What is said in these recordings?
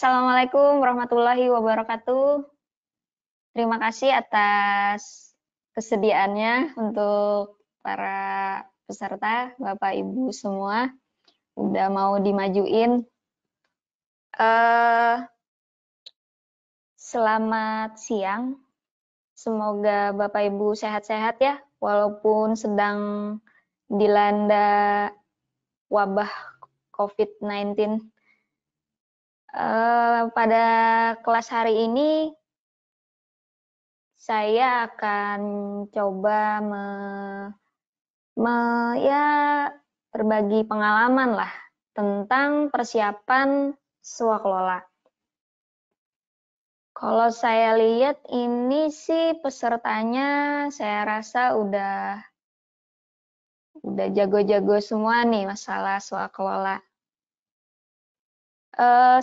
Assalamualaikum warahmatullahi wabarakatuh. Terima kasih atas kesediaannya untuk para peserta, Bapak Ibu semua, udah mau dimajuin. Selamat siang. Semoga Bapak Ibu sehat-sehat ya, walaupun sedang dilanda wabah COVID-19. Pada kelas hari ini saya akan coba berbagi pengalaman lah tentang persiapan swakelola. Kalau saya lihat ini sih pesertanya saya rasa udah jago-jago semua nih masalah swakelola.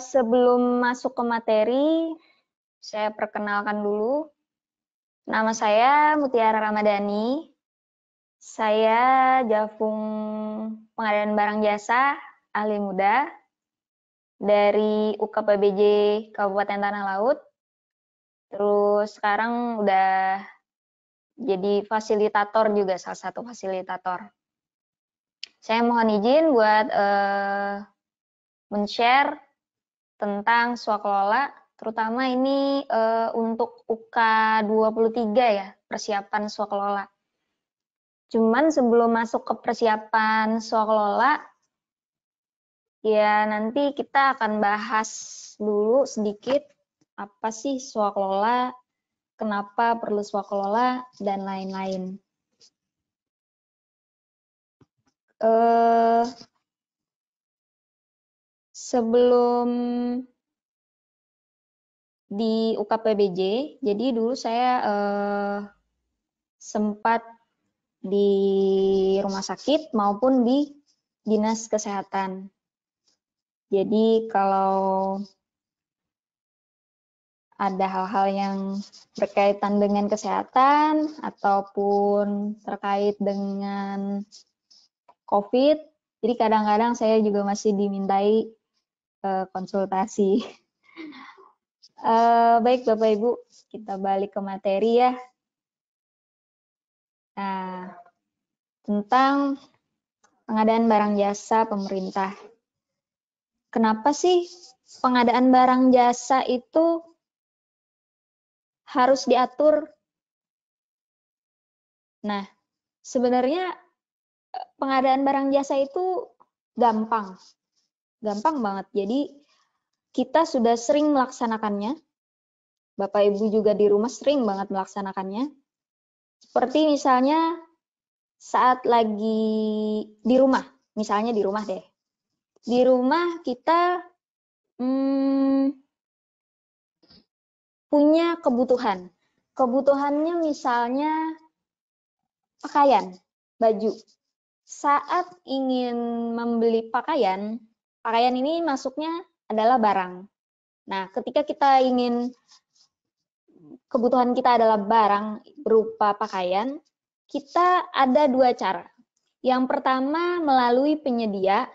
Sebelum masuk ke materi, saya perkenalkan dulu. Nama saya Mutiara Ramadhani. Saya Javung Pengadaan Barang Jasa, ahli muda dari UKPBJ Kabupaten Tanah Laut. Terus sekarang udah jadi fasilitator juga, salah satu fasilitator. Saya mohon izin buat men-share tentang swakelola, terutama ini untuk UK 23 ya, persiapan swakelola. Cuman sebelum masuk ke persiapan swakelola, ya nanti kita akan bahas dulu sedikit apa sih swakelola, kenapa perlu swakelola, dan lain-lain. Sebelum di UKPBJ, jadi dulu saya sempat di rumah sakit maupun di dinas kesehatan. Jadi kalau ada hal-hal yang berkaitan dengan kesehatan ataupun terkait dengan COVID, jadi kadang-kadang saya juga masih dimintai konsultasi. Baik Bapak Ibu, kita balik ke materi ya. Nah, tentang pengadaan barang jasa pemerintah. Kenapa sih pengadaan barang jasa itu harus diatur? Nah, sebenarnya pengadaan barang jasa itu gampang banget. Jadi kita sudah sering melaksanakannya. Bapak Ibu juga di rumah sering banget melaksanakannya. Seperti misalnya saat lagi di rumah, misalnya di rumah deh. Di rumah kita punya kebutuhan. Kebutuhannya misalnya pakaian, baju. Saat ingin membeli pakaian, pakaian ini masuknya adalah barang. Nah, ketika kita ingin kebutuhan kita adalah barang berupa pakaian, kita ada dua cara. Yang pertama melalui penyedia,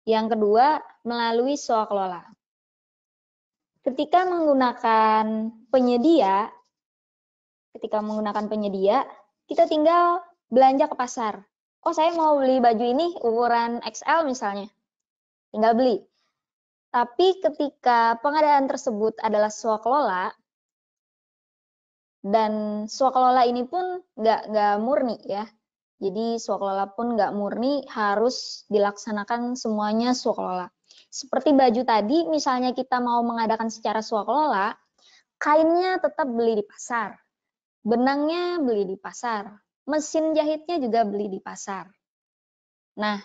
yang kedua melalui swakelola. Ketika menggunakan penyedia, kita tinggal belanja ke pasar. Oh, saya mau beli baju ini ukuran XL misalnya. Tinggal beli. Tapi ketika pengadaan tersebut adalah swakelola, dan swakelola ini pun nggak murni ya. Jadi swakelola pun nggak murni, harus dilaksanakan semuanya swakelola. Seperti baju tadi, misalnya kita mau mengadakan secara swakelola, kainnya tetap beli di pasar. Benangnya beli di pasar, mesin jahitnya juga beli di pasar. Nah,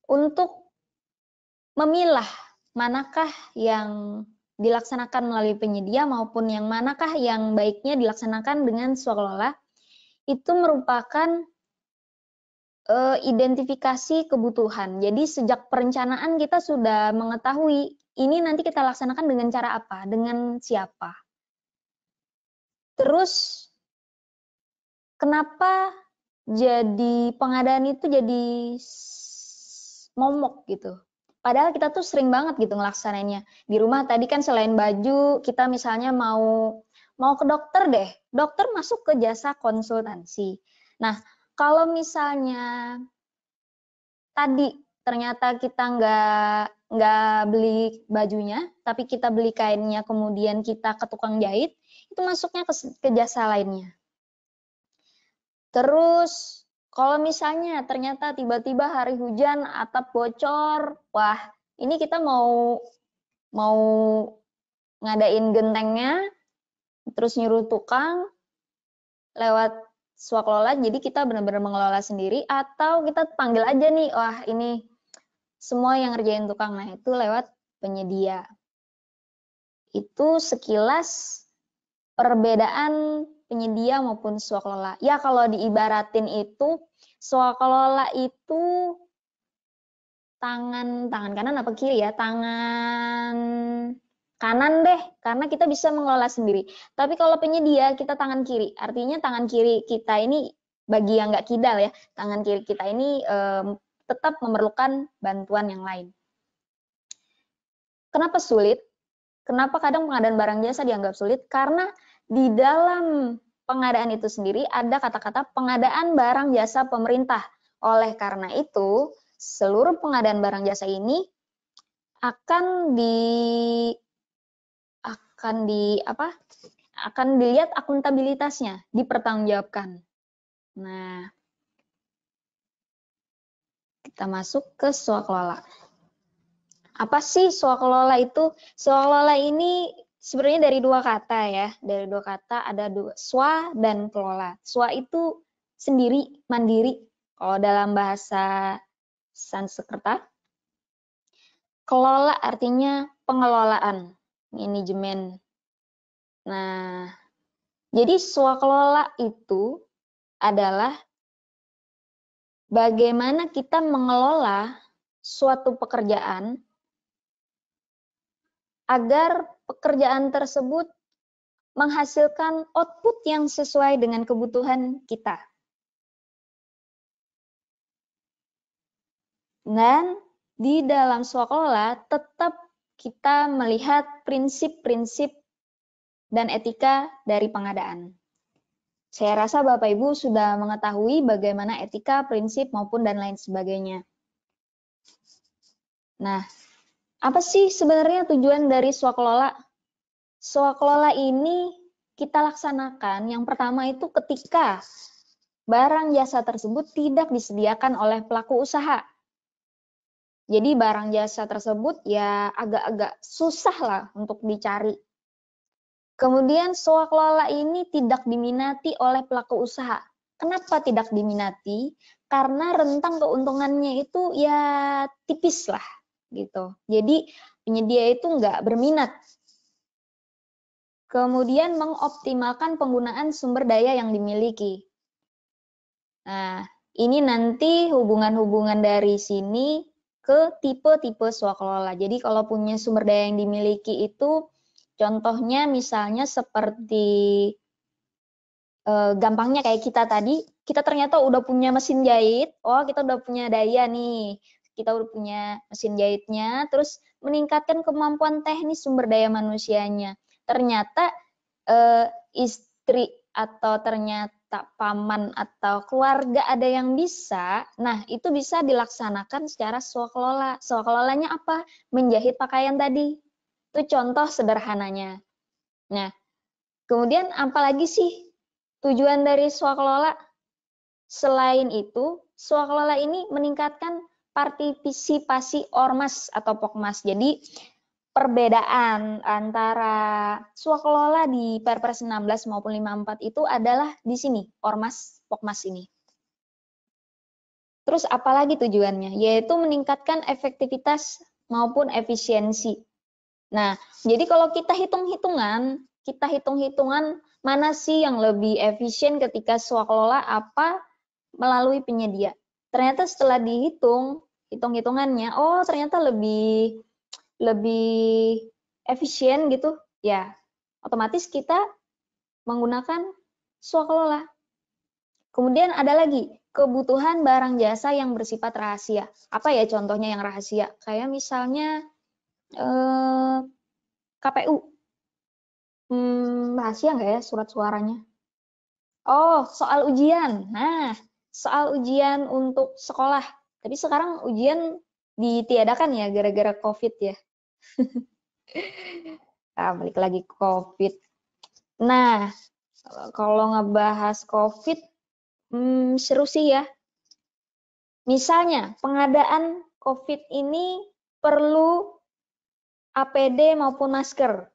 untuk memilah manakah yang dilaksanakan melalui penyedia maupun yang manakah yang baiknya dilaksanakan dengan swakelola, itu merupakan identifikasi kebutuhan. Jadi sejak perencanaan kita sudah mengetahui ini nanti kita laksanakan dengan cara apa, dengan siapa. Terus kenapa jadi pengadaan itu jadi momok gitu. Padahal kita tuh sering banget gitu ngelaksanainnya. Di rumah tadi kan selain baju, kita misalnya mau ke dokter deh. Dokter masuk ke jasa konsultansi. Nah, kalau misalnya tadi ternyata kita nggak beli bajunya, tapi kita beli kainnya, kemudian kita ke tukang jahit, itu masuknya ke jasa lainnya. Terus kalau misalnya ternyata tiba-tiba hari hujan, atap bocor, wah ini kita mau ngadain gentengnya, terus nyuruh tukang lewat swakelola, jadi kita benar-benar mengelola sendiri, atau kita panggil aja nih, wah ini semua yang ngerjain tukang, nah itu lewat penyedia. Itu sekilas perbedaan penyedia maupun swakelola. Ya kalau diibaratin itu, swakelola itu tangan kanan apa kiri ya? Tangan kanan deh, karena kita bisa mengelola sendiri. Tapi kalau penyedia kita tangan kiri, artinya tangan kiri kita ini bagi yang nggak kidal ya, tangan kiri kita ini tetap memerlukan bantuan yang lain. Kenapa sulit? Kenapa kadang pengadaan barang jasa dianggap sulit? Karena di dalam pengadaan itu sendiri ada kata-kata pengadaan barang jasa pemerintah. Oleh karena itu, seluruh pengadaan barang jasa ini akan dilihat akuntabilitasnya, dipertanggungjawabkan. Nah, kita masuk ke swakelola. Apa sih swakelola itu? Swakelola ini sebenarnya dari dua kata ya. Dari dua kata ada swa dan kelola. Swa itu sendiri, mandiri. Kalau dalam bahasa Sanskerta. Kelola artinya pengelolaan, manajemen. Nah, jadi swakelola itu adalah bagaimana kita mengelola suatu pekerjaan agar pekerjaan tersebut menghasilkan output yang sesuai dengan kebutuhan kita. Dan di dalam swakelola tetap kita melihat prinsip-prinsip dan etika dari pengadaan. Saya rasa Bapak Ibu sudah mengetahui bagaimana etika, prinsip, maupun dan lain sebagainya. Nah, apa sih sebenarnya tujuan dari swakelola? Swakelola ini kita laksanakan yang pertama itu ketika barang jasa tersebut tidak disediakan oleh pelaku usaha. Jadi barang jasa tersebut ya agak-agak susah lah untuk dicari. Kemudian swakelola ini tidak diminati oleh pelaku usaha. Kenapa tidak diminati? Karena rentang keuntungannya itu ya tipis lah gitu. Jadi penyedia itu nggak berminat. Kemudian mengoptimalkan penggunaan sumber daya yang dimiliki. Nah, ini nanti hubungan-hubungan dari sini ke tipe-tipe swakelola. Jadi kalau punya sumber daya yang dimiliki itu, contohnya misalnya seperti gampangnya kayak kita tadi, kita ternyata udah punya mesin jahit, oh kita udah punya daya nih, kita udah punya mesin jahitnya, terus meningkatkan kemampuan teknis sumber daya manusianya. Ternyata istri atau ternyata paman atau keluarga ada yang bisa, nah itu bisa dilaksanakan secara swakelola. Swakelolanya apa? Menjahit pakaian tadi. Itu contoh sederhananya. Nah, kemudian apalagi sih tujuan dari swakelola? Selain itu, swakelola ini meningkatkan partisipasi ormas atau pokmas. Jadi perbedaan antara swakelola di Perpres 16 maupun 54 itu adalah di sini, ormas, pokmas ini. Terus apalagi tujuannya? Yaitu meningkatkan efektivitas maupun efisiensi. Nah, jadi kalau kita hitung-hitungan mana sih yang lebih efisien ketika swakelola apa melalui penyedia. Ternyata setelah hitung-hitungannya, oh ternyata lebih efisien gitu, ya otomatis kita menggunakan swakelola. Kemudian ada lagi, kebutuhan barang jasa yang bersifat rahasia. Apa ya contohnya yang rahasia? Kayak misalnya KPU. Rahasia nggak ya surat suaranya? Oh, soal ujian. Nah, soal ujian untuk sekolah. Tapi sekarang ujian ditiadakan ya gara-gara COVID ya. Nah, balik lagi ke COVID. Nah, kalau ngebahas COVID, seru sih ya. Misalnya, pengadaan COVID ini perlu APD maupun masker.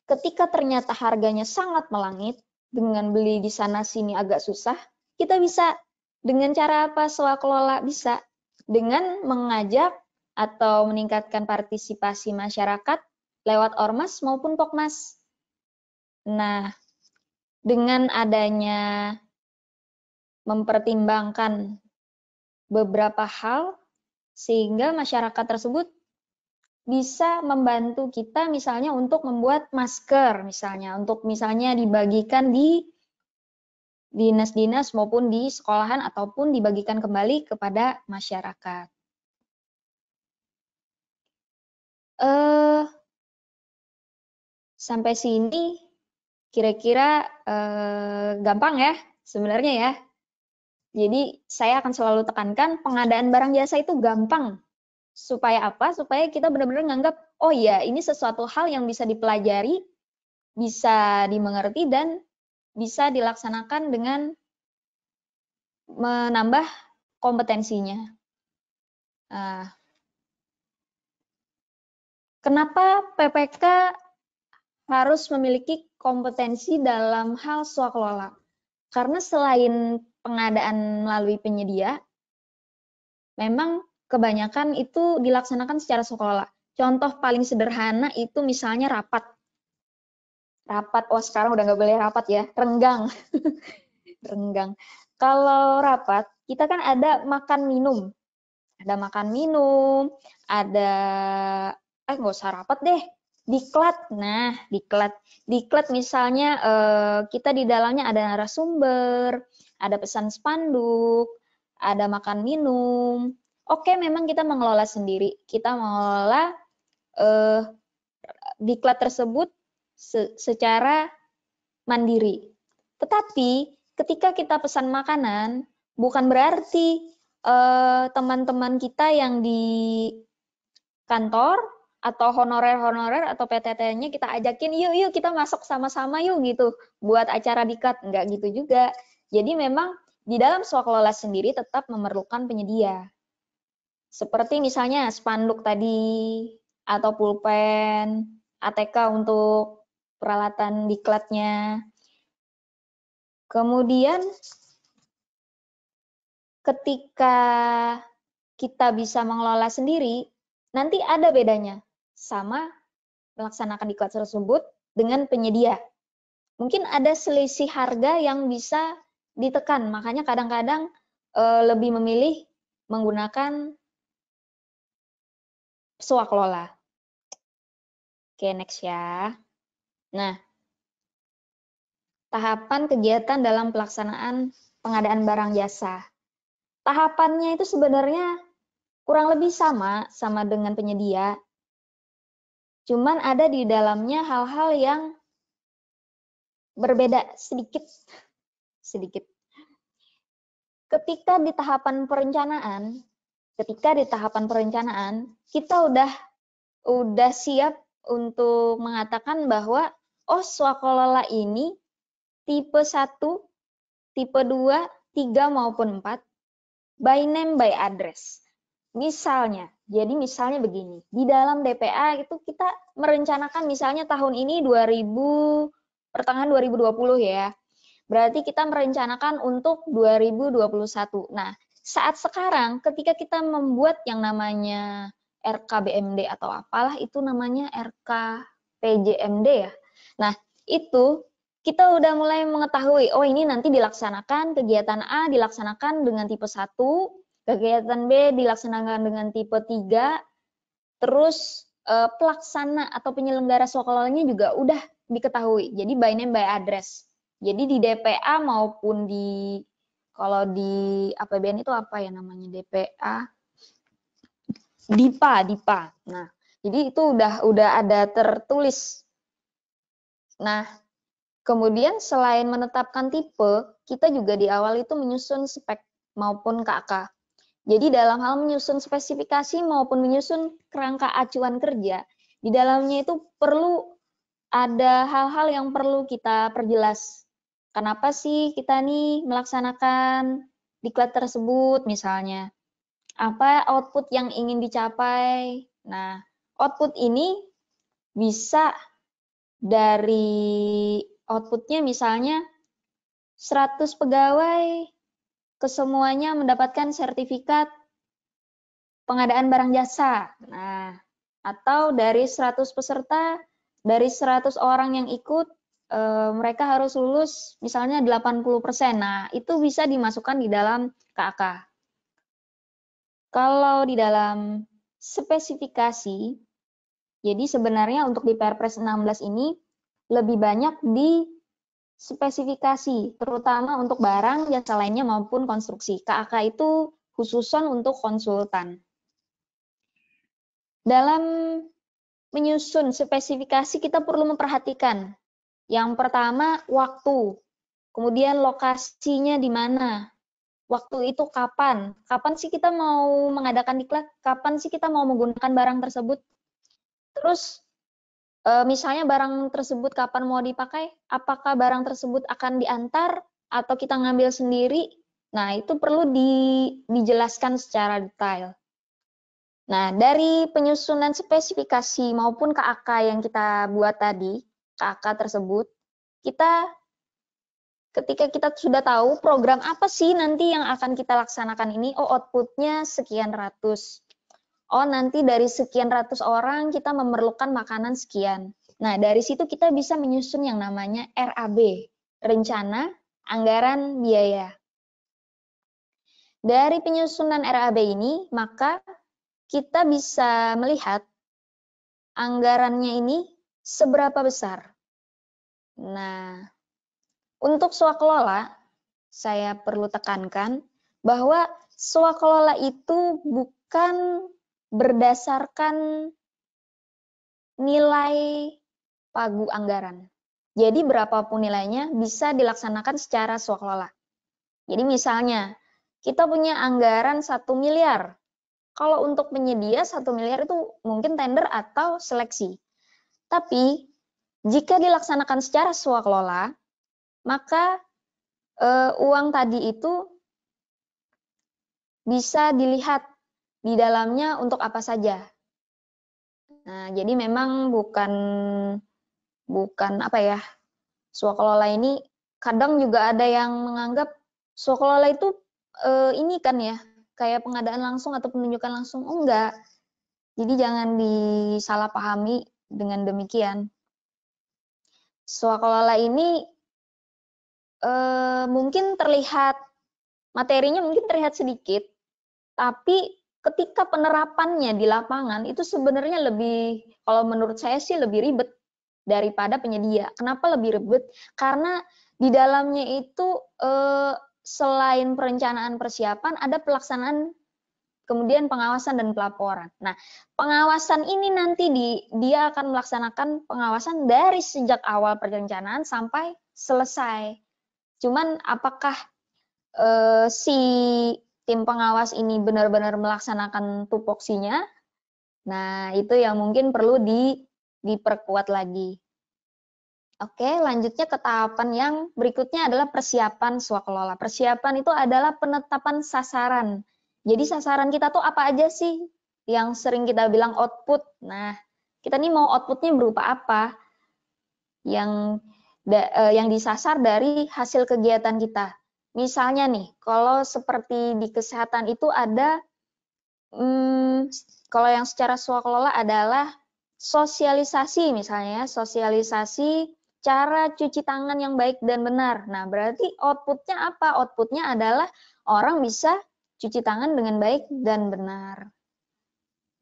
Ketika ternyata harganya sangat melangit, dengan beli di sana sini agak susah, kita bisa dengan cara apa swakelola? Bisa dengan mengajak atau meningkatkan partisipasi masyarakat lewat ormas maupun pokmas. Nah, dengan adanya mempertimbangkan beberapa hal, sehingga masyarakat tersebut bisa membantu kita misalnya untuk membuat masker, misalnya untuk misalnya dibagikan di dinas-dinas maupun di sekolahan ataupun dibagikan kembali kepada masyarakat. Sampai sini kira-kira gampang ya sebenarnya ya. Jadi saya akan selalu tekankan pengadaan barang jasa itu gampang. Supaya apa? Supaya kita benar-benar nganggap, oh iya ini sesuatu hal yang bisa dipelajari, bisa dimengerti, dan bisa dilaksanakan dengan menambah kompetensinya. Kenapa PPK harus memiliki kompetensi dalam hal swakelola? Karena selain pengadaan melalui penyedia, memang kebanyakan itu dilaksanakan secara swakelola. Contoh paling sederhana itu misalnya rapat. Rapat, oh sekarang udah nggak boleh rapat ya, renggang. Renggang. Kalau rapat, kita kan ada makan minum. Ada makan minum, ada, nggak usah rapat deh, diklat. Nah, diklat. Diklat misalnya kita di dalamnya ada narasumber, ada pesan spanduk, ada makan minum. Oke, memang kita mengelola sendiri. Kita mengelola diklat tersebut secara mandiri. Tetapi ketika kita pesan makanan, bukan berarti teman-teman kita yang di kantor atau honorer-honorer atau PTT-nya kita ajakin, yuk kita masuk sama-sama yuk gitu, buat acara diklat. Enggak gitu juga. Jadi memang di dalam swakelola sendiri tetap memerlukan penyedia. Seperti misalnya spanduk tadi, atau pulpen, ATK untuk peralatan diklatnya. Kemudian ketika kita bisa mengelola sendiri, nanti ada bedanya sama melaksanakan diklat tersebut dengan penyedia. Mungkin ada selisih harga yang bisa ditekan, makanya kadang-kadang lebih memilih menggunakan swakelola. Oke, next ya. Nah, tahapan kegiatan dalam pelaksanaan pengadaan barang jasa. Tahapannya itu sebenarnya kurang lebih sama dengan penyedia. Cuman ada di dalamnya hal-hal yang berbeda sedikit. Ketika di tahapan perencanaan, kita udah siap untuk mengatakan bahwa swakelola ini tipe 1, tipe 2, 3 maupun 4 by name by address. Misalnya begini, di dalam DPA itu kita merencanakan misalnya tahun ini pertengahan 2020 ya. Berarti kita merencanakan untuk 2021. Nah, saat sekarang ketika kita membuat yang namanya RKBMD atau apalah itu namanya RKPJMD ya. Nah, itu kita udah mulai mengetahui, oh ini nanti dilaksanakan kegiatan A dilaksanakan dengan tipe 1, kegiatan B dilaksanakan dengan tipe 3, terus pelaksana atau penyelenggara swakelolanya juga udah diketahui. Jadi by name by address. Jadi di DPA maupun di Kalau di APBN itu apa ya namanya? DPA, DIPA. Nah, jadi itu udah ada tertulis. Nah, kemudian selain menetapkan tipe, kita juga di awal itu menyusun spek maupun KK. Jadi dalam hal menyusun spesifikasi maupun menyusun kerangka acuan kerja, di dalamnya itu perlu ada hal-hal yang perlu kita perjelas. Kenapa sih kita nih melaksanakan diklat tersebut misalnya? Apa output yang ingin dicapai? Nah, output ini bisa dari outputnya misalnya 100 pegawai kesemuanya mendapatkan sertifikat pengadaan barang jasa. Nah, atau dari 100 peserta, dari 100 orang yang ikut, mereka harus lulus misalnya 80%. Nah, itu bisa dimasukkan di dalam KAK. Kalau di dalam spesifikasi, jadi sebenarnya untuk di Perpres 16 ini lebih banyak di spesifikasi, terutama untuk barang, jasa lainnya maupun konstruksi. KAK itu khususan untuk konsultan. Dalam menyusun spesifikasi kita perlu memperhatikan. Yang pertama, waktu. Kemudian lokasinya di mana. Waktu itu kapan? Kapan sih kita mau mengadakan diklat? Kapan sih kita mau menggunakan barang tersebut? Terus, misalnya barang tersebut kapan mau dipakai? Apakah barang tersebut akan diantar atau kita ngambil sendiri? Nah, itu perlu dijelaskan secara detail. Nah, dari penyusunan spesifikasi maupun KAK yang kita buat tadi, KAK tersebut, ketika kita sudah tahu program apa sih nanti yang akan kita laksanakan ini, oh outputnya sekian ratus. Oh nanti dari sekian ratus orang kita memerlukan makanan sekian. Nah, dari situ kita bisa menyusun yang namanya RAB, Rencana Anggaran Biaya. Dari penyusunan RAB ini, maka kita bisa melihat anggarannya ini seberapa besar. Nah, untuk swakelola, saya perlu tekankan bahwa swakelola itu bukan berdasarkan nilai pagu anggaran. Jadi berapapun nilainya bisa dilaksanakan secara swakelola. Jadi misalnya, kita punya anggaran 1 miliar. Kalau untuk penyedia 1 miliar itu mungkin tender atau seleksi. Tapi jika dilaksanakan secara swakelola, maka uang tadi itu bisa dilihat di dalamnya untuk apa saja. Nah, jadi memang bukan apa ya, swakelola ini kadang juga ada yang menganggap swakelola itu ini kan ya, kayak pengadaan langsung atau penunjukan langsung. Oh enggak. Jadi jangan disalahpahami dengan demikian. Swakelola ini mungkin terlihat, materinya mungkin terlihat sedikit, tapi ketika penerapannya di lapangan itu sebenarnya lebih, kalau menurut saya sih lebih ribet daripada penyedia. Kenapa lebih ribet? Karena di dalamnya itu selain perencanaan persiapan, ada pelaksanaan, kemudian pengawasan dan pelaporan. Nah, pengawasan ini nanti dia akan melaksanakan pengawasan dari sejak awal perencanaan sampai selesai. Cuman apakah si tim pengawas ini benar-benar melaksanakan tupoksinya? Nah, itu yang mungkin perlu diperkuat lagi. Oke, lanjutnya ke tahapan yang berikutnya adalah persiapan swakelola. Persiapan itu adalah penetapan sasaran. Jadi sasaran kita tuh apa aja sih? Yang sering kita bilang output. Nah, kita nih mau outputnya berupa apa? Yang disasar dari hasil kegiatan kita. Misalnya nih, kalau seperti di kesehatan itu ada, kalau yang secara swakelola adalah sosialisasi misalnya, sosialisasi cara cuci tangan yang baik dan benar. Nah, berarti outputnya apa? Outputnya adalah orang bisa cuci tangan dengan baik dan benar.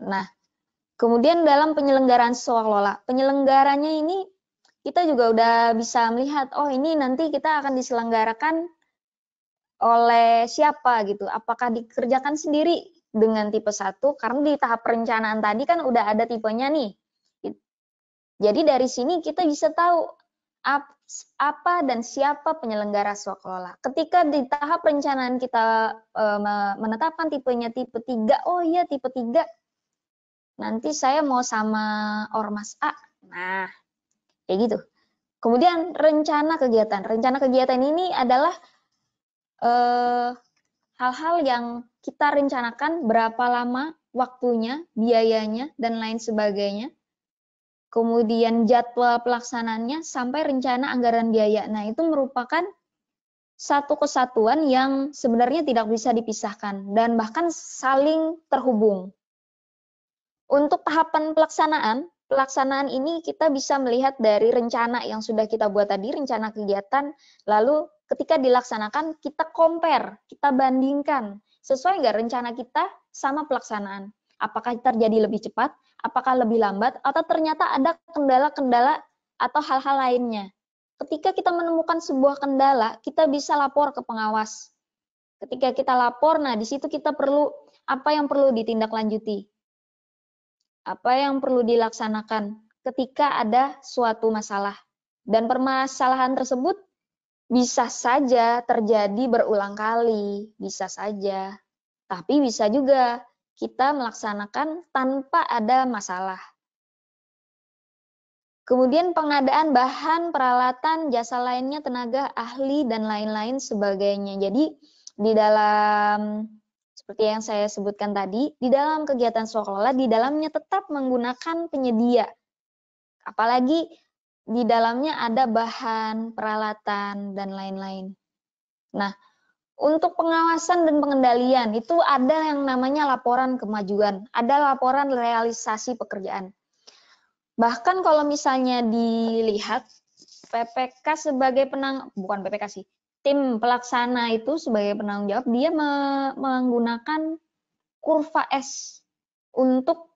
Nah, kemudian dalam penyelenggaraan swakelola, penyelenggaranya ini kita juga udah bisa melihat, oh ini nanti kita akan diselenggarakan oleh siapa gitu. Apakah dikerjakan sendiri dengan tipe 1, karena di tahap perencanaan tadi kan udah ada tipenya nih. Jadi dari sini kita bisa tahu apa dan siapa penyelenggara swakelola. Ketika di tahap perencanaan kita menetapkan tipenya tipe 3, oh iya tipe 3, nanti saya mau sama Ormas A. Nah, kayak gitu. Kemudian rencana kegiatan. Rencana kegiatan ini adalah hal-hal yang kita rencanakan berapa lama waktunya, biayanya, dan lain sebagainya. Kemudian jadwal pelaksanaannya sampai rencana anggaran biaya. Nah, itu merupakan satu kesatuan yang sebenarnya tidak bisa dipisahkan dan bahkan saling terhubung. Untuk tahapan pelaksanaan ini kita bisa melihat dari rencana yang sudah kita buat tadi, rencana kegiatan, lalu ketika dilaksanakan kita compare, kita bandingkan, sesuai nggak rencana kita sama pelaksanaan. Apakah terjadi lebih cepat, apakah lebih lambat, atau ternyata ada kendala-kendala atau hal-hal lainnya. Ketika kita menemukan sebuah kendala, kita bisa lapor ke pengawas. Ketika kita lapor, nah di situ kita perlu apa yang perlu ditindaklanjuti. Apa yang perlu dilaksanakan ketika ada suatu masalah. Dan permasalahan tersebut bisa saja terjadi berulang kali, bisa saja. Tapi bisa juga kita melaksanakan tanpa ada masalah. Kemudian pengadaan bahan, peralatan, jasa lainnya, tenaga, ahli, dan lain-lain sebagainya. Jadi di dalam, seperti yang saya sebutkan tadi, di dalam kegiatan swakelola, di dalamnya tetap menggunakan penyedia. Apalagi di dalamnya ada bahan, peralatan, dan lain-lain. Nah, untuk pengawasan dan pengendalian, itu ada yang namanya laporan kemajuan, ada laporan realisasi pekerjaan. Bahkan kalau misalnya dilihat PPK sebagai bukan PPK sih, tim pelaksana itu sebagai penanggung jawab, dia menggunakan kurva S untuk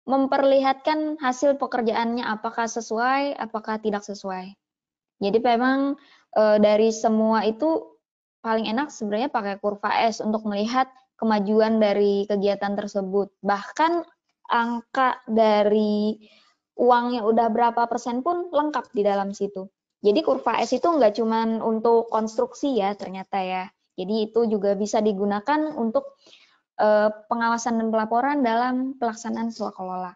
memperlihatkan hasil pekerjaannya apakah sesuai, apakah tidak sesuai. Jadi memang dari semua itu paling enak sebenarnya pakai kurva S untuk melihat kemajuan dari kegiatan tersebut. Bahkan angka dari uangnya udah berapa persen pun lengkap di dalam situ. Jadi kurva S itu nggak cuma untuk konstruksi ya ternyata ya. Jadi itu juga bisa digunakan untuk pengawasan dan pelaporan dalam pelaksanaan swakelola.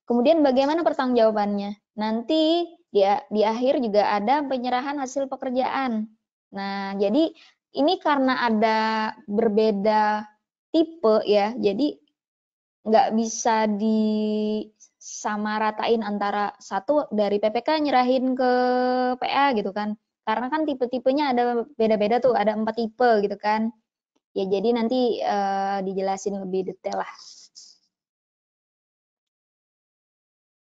Kemudian bagaimana pertanggungjawabannya? Nanti di akhir juga ada penyerahan hasil pekerjaan. Nah, jadi ini karena ada berbeda tipe ya, jadi nggak bisa disamaratain antara satu dari PPK nyerahin ke PA gitu kan. Karena kan tipe-tipenya ada beda-beda tuh, ada 4 tipe gitu kan. Ya jadi nanti dijelasin lebih detail lah.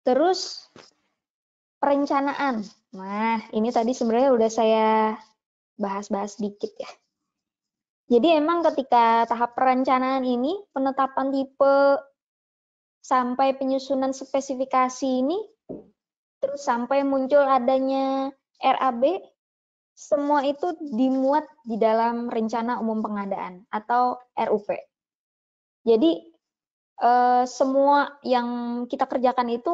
Terus perencanaan. Nah, ini tadi sebenarnya udah saya bahas-bahas dikit ya. Jadi emang ketika tahap perencanaan ini, penetapan tipe sampai penyusunan spesifikasi ini, terus sampai muncul adanya RAB, semua itu dimuat di dalam rencana umum pengadaan atau RUP. Jadi semua yang kita kerjakan itu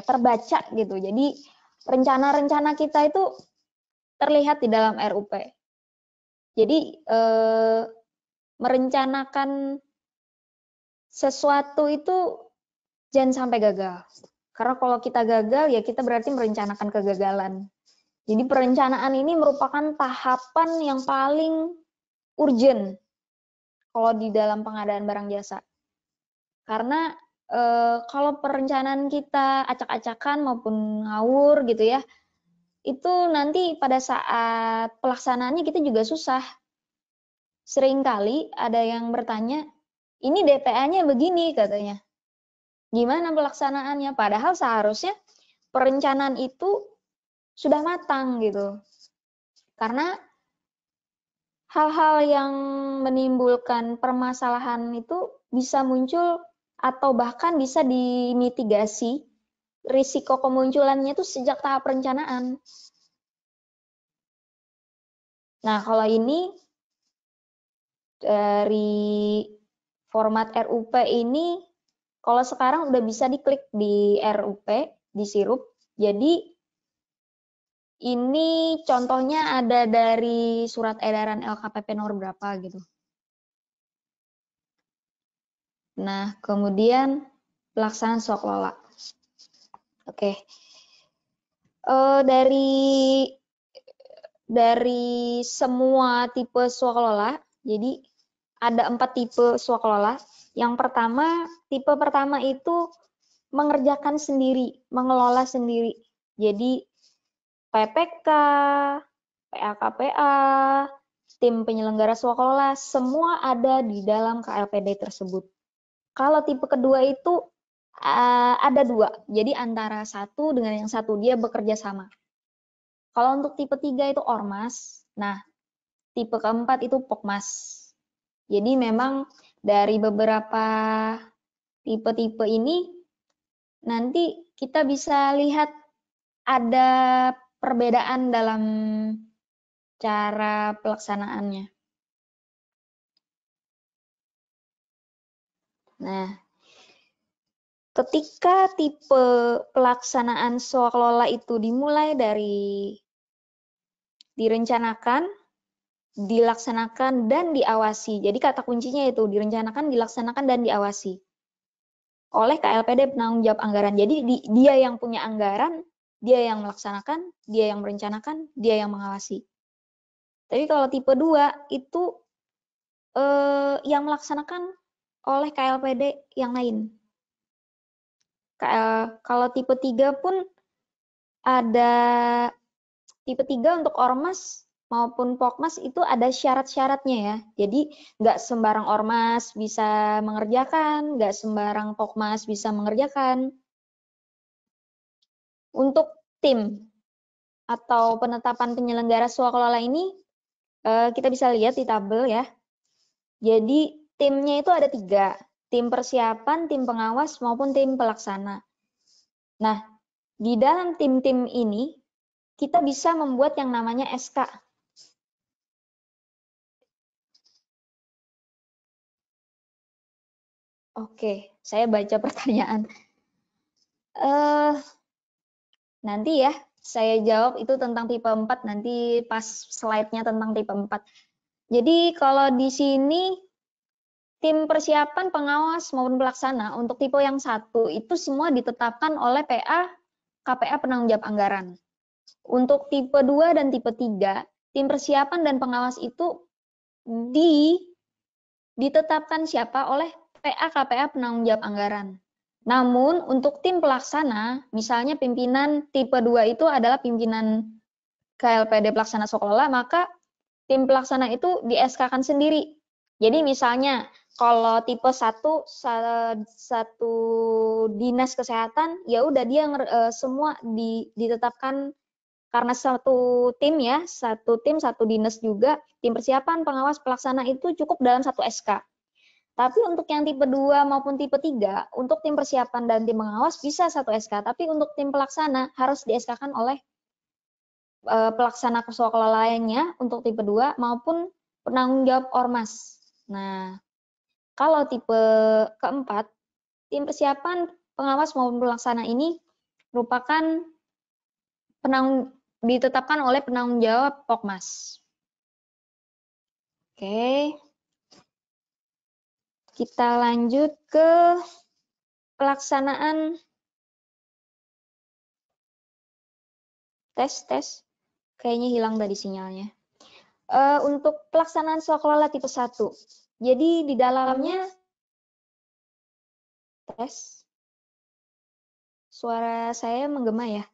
terbaca gitu. Jadi rencana-rencana kita itu terlihat di dalam RUP. Jadi merencanakan sesuatu itu jangan sampai gagal. Karena kalau kita gagal ya kita berarti merencanakan kegagalan. Jadi perencanaan ini merupakan tahapan yang paling urgent kalau di dalam pengadaan barang jasa. Karena kalau perencanaan kita acak-acakan maupun ngawur gitu ya, itu nanti pada saat pelaksanaannya kita juga susah. Seringkali ada yang bertanya, ini DPA-nya begini katanya. Gimana pelaksanaannya? Padahal seharusnya perencanaan itu sudah matang gitu. Karena hal-hal yang menimbulkan permasalahan itu bisa muncul atau bahkan bisa dimitigasi risiko kemunculannya itu sejak tahap perencanaan. Nah, kalau ini dari format RUP ini, kalau sekarang udah bisa diklik di RUP, di sirup. Jadi ini contohnya ada dari surat edaran LKPP nomor berapa gitu. Nah, kemudian pelaksanaan swaklola. Oke. Dari semua tipe swaklola, jadi ada 4 tipe swaklola. Yang pertama, tipe pertama itu mengerjakan sendiri, mengelola sendiri. Jadi PPK, PAKPA, tim penyelenggara swaklola, semua ada di dalam KLPD tersebut. Kalau tipe kedua itu ada 2, jadi antara satu dengan yang satu dia bekerja sama. Kalau untuk tipe 3 itu ormas, nah tipe keempat itu pokmas. Jadi memang dari beberapa tipe-tipe ini nanti kita bisa lihat ada perbedaan dalam cara pelaksanaannya. Nah, ketika tipe pelaksanaan swaklola itu dimulai dari direncanakan, dilaksanakan, dan diawasi. Jadi kata kuncinya itu direncanakan, dilaksanakan, dan diawasi oleh KLPD penanggung jawab anggaran. Jadi dia yang punya anggaran, dia yang melaksanakan, dia yang merencanakan, dia yang mengawasi. Tapi kalau tipe 2 itu yang melaksanakan oleh KLPD yang lain. Kalau tipe 3 pun ada tipe 3 untuk ormas maupun pokmas itu ada syarat-syaratnya ya. Jadi nggak sembarang ormas bisa mengerjakan, nggak sembarang pokmas bisa mengerjakan. Untuk tim atau penetapan penyelenggara swaklola ini kita bisa lihat di tabel ya. Jadi timnya itu ada 3, tim persiapan, tim pengawas maupun tim pelaksana. Nah, di dalam tim-tim ini kita bisa membuat yang namanya SK. Oke, saya baca pertanyaan. Nanti ya, saya jawab itu tentang tipe 4, nanti pas slide-nya tentang tipe 4. Jadi kalau di sini, tim persiapan, pengawas, maupun pelaksana untuk tipe yang 1 itu semua ditetapkan oleh PA, KPA penanggung jawab anggaran. Untuk tipe 2 dan tipe 3, tim persiapan dan pengawas itu ditetapkan siapa oleh PA, KPA penanggung jawab anggaran. Namun untuk tim pelaksana, misalnya pimpinan tipe 2 itu adalah pimpinan KLPD pelaksana swaklola, maka tim pelaksana itu di SK-kan sendiri. Jadi misalnya kalau tipe 1 satu dinas kesehatan, ya udah dia semua ditetapkan karena satu tim ya, satu tim, satu dinas juga, tim persiapan, pengawas, pelaksana itu cukup dalam satu SK. Tapi untuk yang tipe 2 maupun tipe 3, untuk tim persiapan dan tim pengawas bisa satu SK, tapi untuk tim pelaksana harus di SK-kan oleh pelaksana swaklola lainnya untuk tipe 2 maupun penanggung jawab ormas. Nah, kalau tipe keempat, tim persiapan, pengawas maupun pelaksana ini merupakan ditetapkan oleh penanggung jawab Pokmas. Oke. Kita lanjut ke pelaksanaan tes. Kayaknya hilang tadi sinyalnya. Untuk pelaksanaan swaklola tipe 1. Jadi di dalamnya tes. Suara saya menggema ya.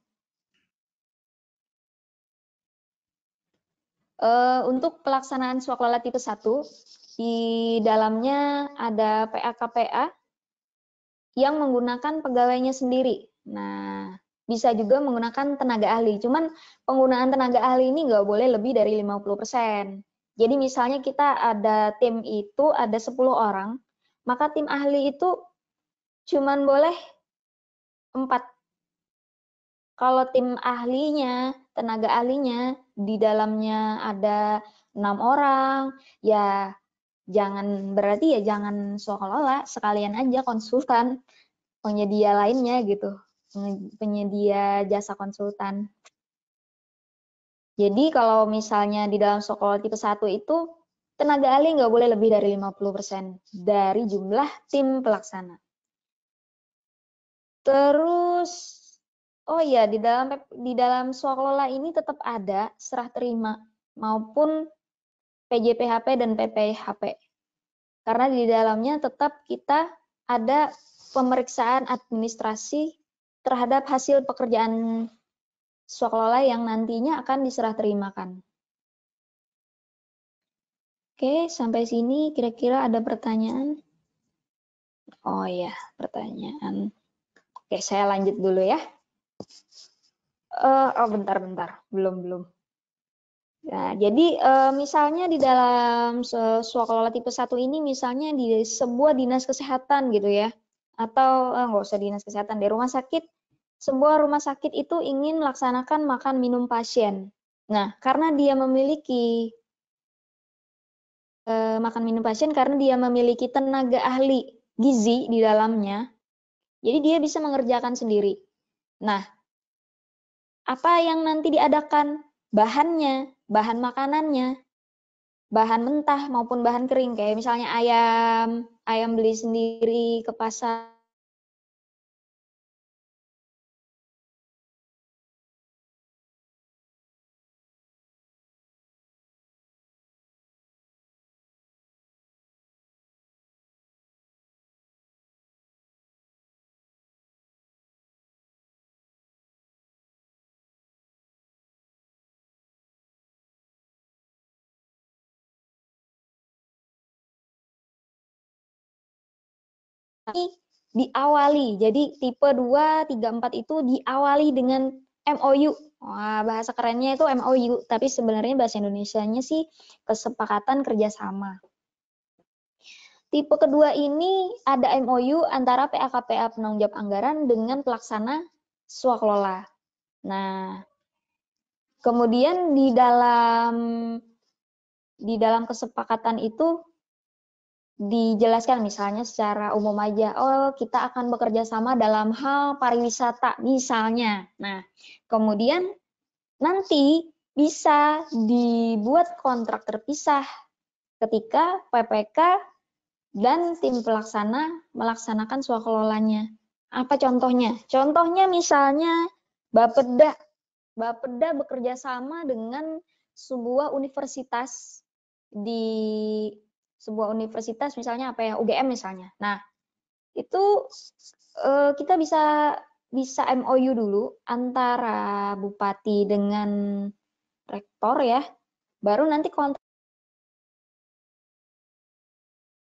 Untuk pelaksanaan swaklola tipe 1, di dalamnya ada PA-KPA yang menggunakan pegawainya sendiri. Nah, bisa juga menggunakan tenaga ahli. Cuman penggunaan tenaga ahli ini nggak boleh lebih dari 50%. Jadi misalnya kita ada tim itu ada 10 orang, maka tim ahli itu cuman boleh 4. Kalau tim ahlinya, tenaga ahlinya, di dalamnya ada 6 orang, ya berarti jangan swaklola, sekalian aja konsultan, penyedia lainnya gitu, penyedia jasa konsultan. Jadi kalau misalnya di dalam swaklola tipe 1 itu, tenaga ahli nggak boleh lebih dari 50% dari jumlah tim pelaksana. Terus, oh iya, di dalam swaklola ini tetap ada serah terima maupun PJPHP dan PPHP. Karena di dalamnya tetap kita ada pemeriksaan administrasi terhadap hasil pekerjaan swaklola yang nantinya akan diserah terimakan. Oke, sampai sini kira-kira ada pertanyaan? Oh ya, pertanyaan. Oke, saya lanjut dulu ya. Bentar. Belum. Nah, jadi misalnya di dalam swaklola tipe 1 ini misalnya di sebuah dinas kesehatan gitu ya. Atau nggak usah dinas kesehatan, di rumah sakit. Sebuah rumah sakit itu ingin melaksanakan makan minum pasien. Nah, karena dia memiliki makan minum pasien karena dia memiliki tenaga ahli gizi di dalamnya, jadi dia bisa mengerjakan sendiri. Nah, apa yang nanti diadakan? Bahannya, bahan makanannya, bahan mentah maupun bahan kering, kayak misalnya ayam beli sendiri ke pasar. Diawali, jadi tipe 2, 3, 4 itu diawali dengan MOU. Wah, bahasa kerennya itu MOU, tapi sebenarnya bahasa Indonesianya sih kesepakatan kerjasama. Tipe kedua ini ada MOU antara PAKPA penanggung jawab anggaran dengan pelaksana swaklola. Nah, kemudian di dalam kesepakatan itu dijelaskan misalnya secara umum aja, oh kita akan bekerja sama dalam hal pariwisata misalnya. Nah, kemudian nanti bisa dibuat kontrak terpisah ketika PPK dan tim pelaksana melaksanakan swakelolanya. Apa contohnya? Contohnya misalnya Bapeda. Bapeda bekerja sama dengan sebuah universitas di sebuah universitas misalnya apa ya, UGM misalnya. Nah, itu kita bisa MOU dulu antara bupati dengan rektor ya. Baru nanti kontrak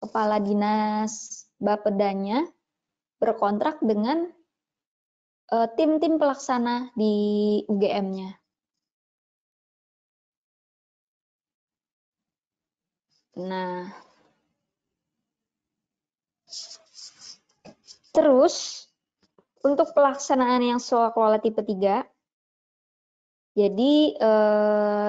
kepala dinas Bapedanya berkontrak dengan tim-tim pelaksana di UGM-nya. Nah, terus untuk pelaksanaan yang swaklola tipe 3, jadi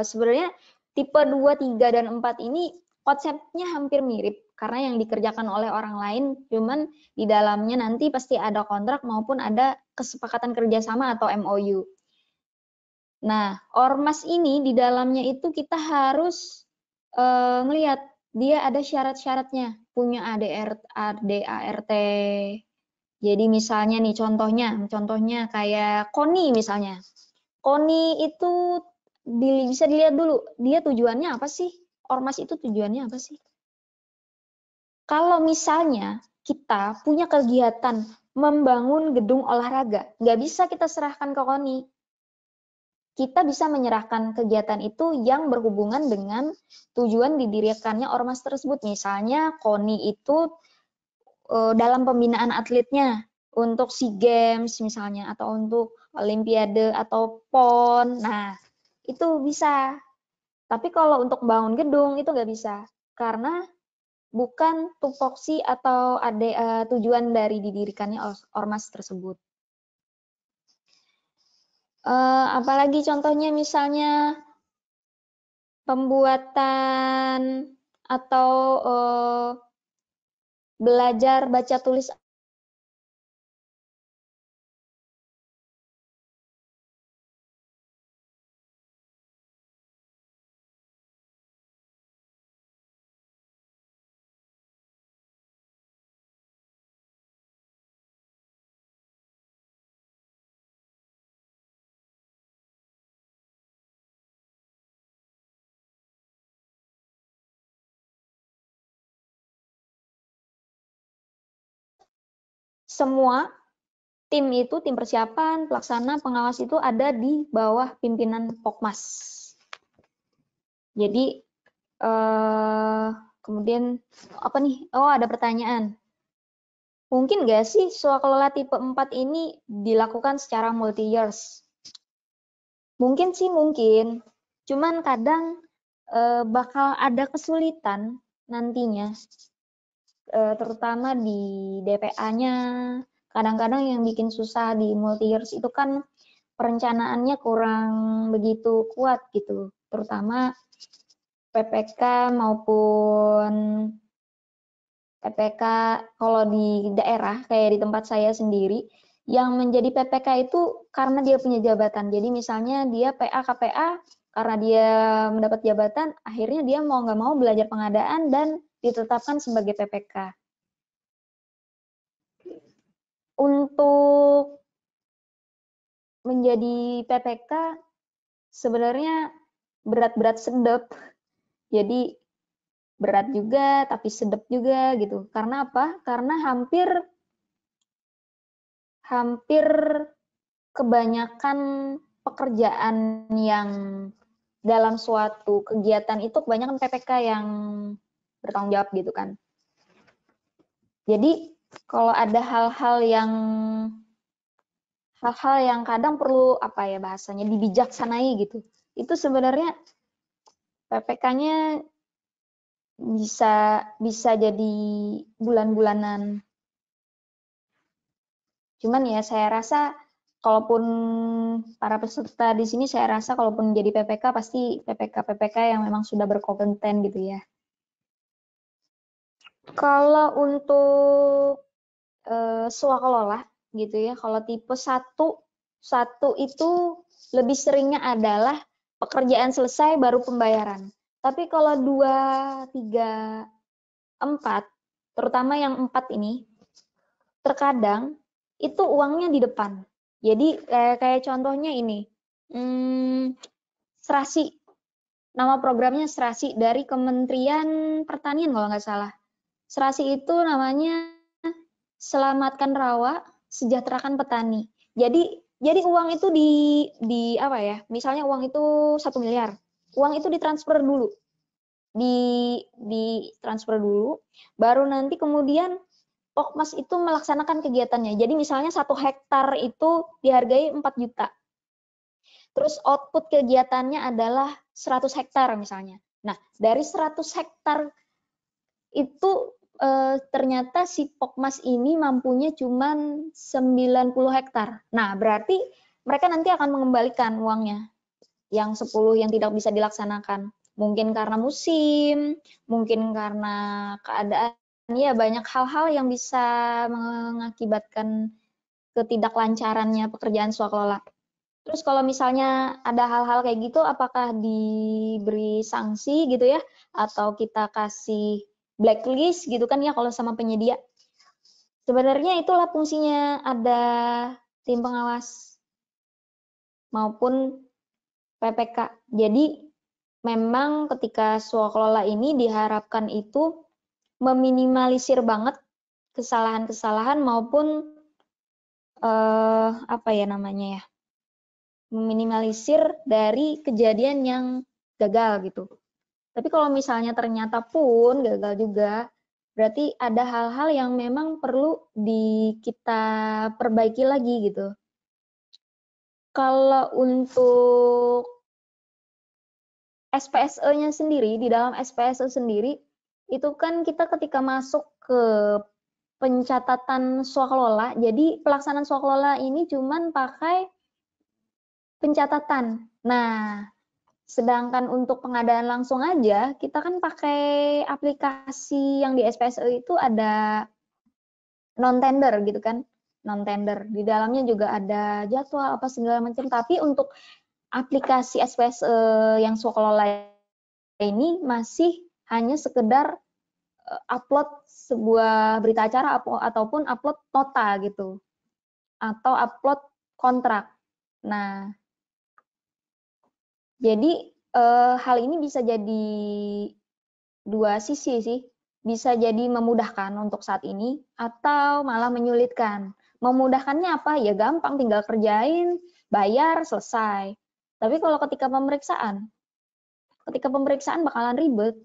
sebenarnya tipe 2, 3, dan 4 ini konsepnya hampir mirip karena yang dikerjakan oleh orang lain, cuman di dalamnya nanti pasti ada kontrak maupun ada kesepakatan kerjasama atau MOU. Nah, ormas ini di dalamnya itu kita harus melihat dia ada syarat-syaratnya, punya ADART. Jadi misalnya nih contohnya kayak KONI misalnya. KONI itu bisa dilihat dulu, dia tujuannya apa sih? Ormas itu tujuannya apa sih? Kalau misalnya kita punya kegiatan membangun gedung olahraga, nggak bisa kita serahkan ke KONI. Kita bisa menyerahkan kegiatan itu yang berhubungan dengan tujuan didirikannya ormas tersebut. Misalnya KONI itu dalam pembinaan atletnya untuk SEA Games misalnya atau untuk Olimpiade atau PON. Nah, itu bisa. Tapi kalau untuk bangun gedung itu nggak bisa karena bukan tupoksi atau tujuan dari didirikannya ormas tersebut. Apalagi contohnya misalnya pembuatan atau belajar baca tulis semua tim itu, tim persiapan, pelaksana, pengawas itu ada di bawah pimpinan Pokmas. Jadi kemudian apa nih? Oh, ada pertanyaan. Mungkin nggak sih swakelola tipe 4 ini dilakukan secara multi years? Mungkin sih mungkin. Cuman kadang bakal ada kesulitan nantinya, terutama di DPA-nya. Kadang-kadang yang bikin susah di multi years itu kan perencanaannya kurang begitu kuat gitu, terutama PPK maupun PPK kalau di daerah kayak di tempat saya sendiri yang menjadi PPK itu karena dia punya jabatan. Jadi misalnya dia PA KPA karena dia mendapat jabatan, akhirnya dia mau nggak mau belajar pengadaan dan ditetapkan sebagai PPK. Untuk menjadi PPK sebenarnya berat-berat sedap. Jadi berat juga tapi sedap juga gitu. Karena apa? Karena hampir kebanyakan pekerjaan yang dalam suatu kegiatan itu kebanyakan PPK yang bertanggung jawab gitu kan. Jadi kalau ada hal-hal yang kadang perlu apa ya bahasanya dibijaksanai gitu. Itu sebenarnya PPK-nya bisa jadi bulan-bulanan. Cuman ya saya rasa kalaupun para peserta di sini saya rasa kalaupun jadi PPK pasti PPK yang memang sudah berkompeten gitu ya. Kalau untuk swakelola gitu ya, kalau tipe 1 itu lebih seringnya adalah pekerjaan selesai baru pembayaran. Tapi kalau 2, 3, 4, terutama yang 4 ini, terkadang itu uangnya di depan. Jadi kayak contohnya ini, Serasi, nama programnya Serasi dari Kementerian Pertanian kalau nggak salah. Serasi itu namanya Selamatkan Rawa, Sejahterakan Petani. Jadi uang itu di apa ya? Misalnya uang itu 1 miliar. Uang itu ditransfer dulu. Di transfer dulu, baru nanti kemudian Pokmas itu melaksanakan kegiatannya. Jadi misalnya 1 hektar itu dihargai 4 juta. Terus output kegiatannya adalah 100 hektar misalnya. Nah, dari 100 hektar itu ternyata si Pokmas ini mampunya cuma 90 hektar. Nah, berarti mereka nanti akan mengembalikan uangnya yang 10 yang tidak bisa dilaksanakan. Mungkin karena musim, mungkin karena keadaan, ya banyak hal-hal yang bisa mengakibatkan ketidaklancarannya pekerjaan swakelola. Terus kalau misalnya ada hal-hal kayak gitu, apakah diberi sanksi gitu ya, atau kita kasih blacklist gitu kan ya kalau sama penyedia. Sebenarnya itulah fungsinya ada tim pengawas maupun PPK. Jadi memang ketika swakelola ini diharapkan itu meminimalisir banget kesalahan-kesalahan maupun apa ya namanya ya, meminimalisir dari kejadian yang gagal gitu. Tapi kalau misalnya ternyata pun gagal juga, berarti ada hal-hal yang memang perlu kita perbaiki lagi gitu. Kalau untuk SPSE-nya sendiri, di dalam SPSE sendiri, itu kan kita ketika masuk ke pencatatan swakelola, jadi pelaksanaan swakelola ini cuman pakai pencatatan. Nah, sedangkan untuk pengadaan langsung aja, kita kan pakai aplikasi yang di SPSE itu ada non-tender gitu kan, non-tender. Di dalamnya juga ada jadwal apa segala macam. Tapi untuk aplikasi SPSE yang Swaklola ini masih hanya sekedar upload sebuah berita acara ataupun upload nota gitu, atau upload kontrak. Nah, jadi hal ini bisa jadi dua sisi sih. Bisa jadi memudahkan untuk saat ini atau malah menyulitkan. Memudahkannya apa? Ya gampang, tinggal kerjain, bayar, selesai. Tapi kalau ketika pemeriksaan bakalan ribet.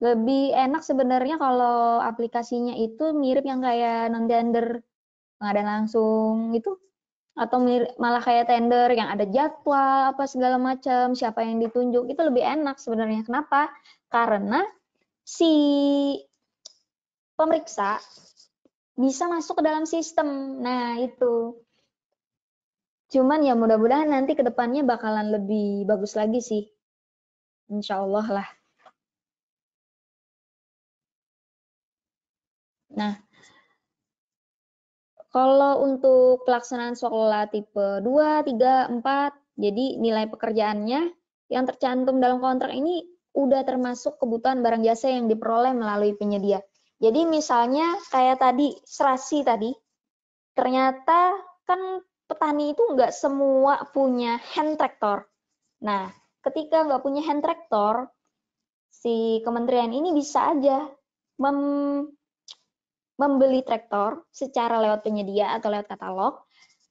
Lebih enak sebenarnya kalau aplikasinya itu mirip yang kayak non-tender, pengadaan langsung gitu, atau malah kayak tender yang ada jadwal apa segala macam, siapa yang ditunjuk, itu lebih enak sebenarnya. Kenapa? Karena si pemeriksa bisa masuk ke dalam sistem. Nah, itu. Cuman ya mudah-mudahan nanti ke depannya bakalan lebih bagus lagi sih. Insya Allah lah. Nah, kalau untuk pelaksanaan Swaklola tipe 2, 3, 4, jadi nilai pekerjaannya yang tercantum dalam kontrak ini udah termasuk kebutuhan barang jasa yang diperoleh melalui penyedia. Jadi misalnya kayak tadi, serasi tadi, ternyata kan petani itu nggak semua punya hand tractor. Nah, ketika nggak punya hand tractor, si kementerian ini bisa aja membeli traktor secara lewat penyedia atau lewat katalog,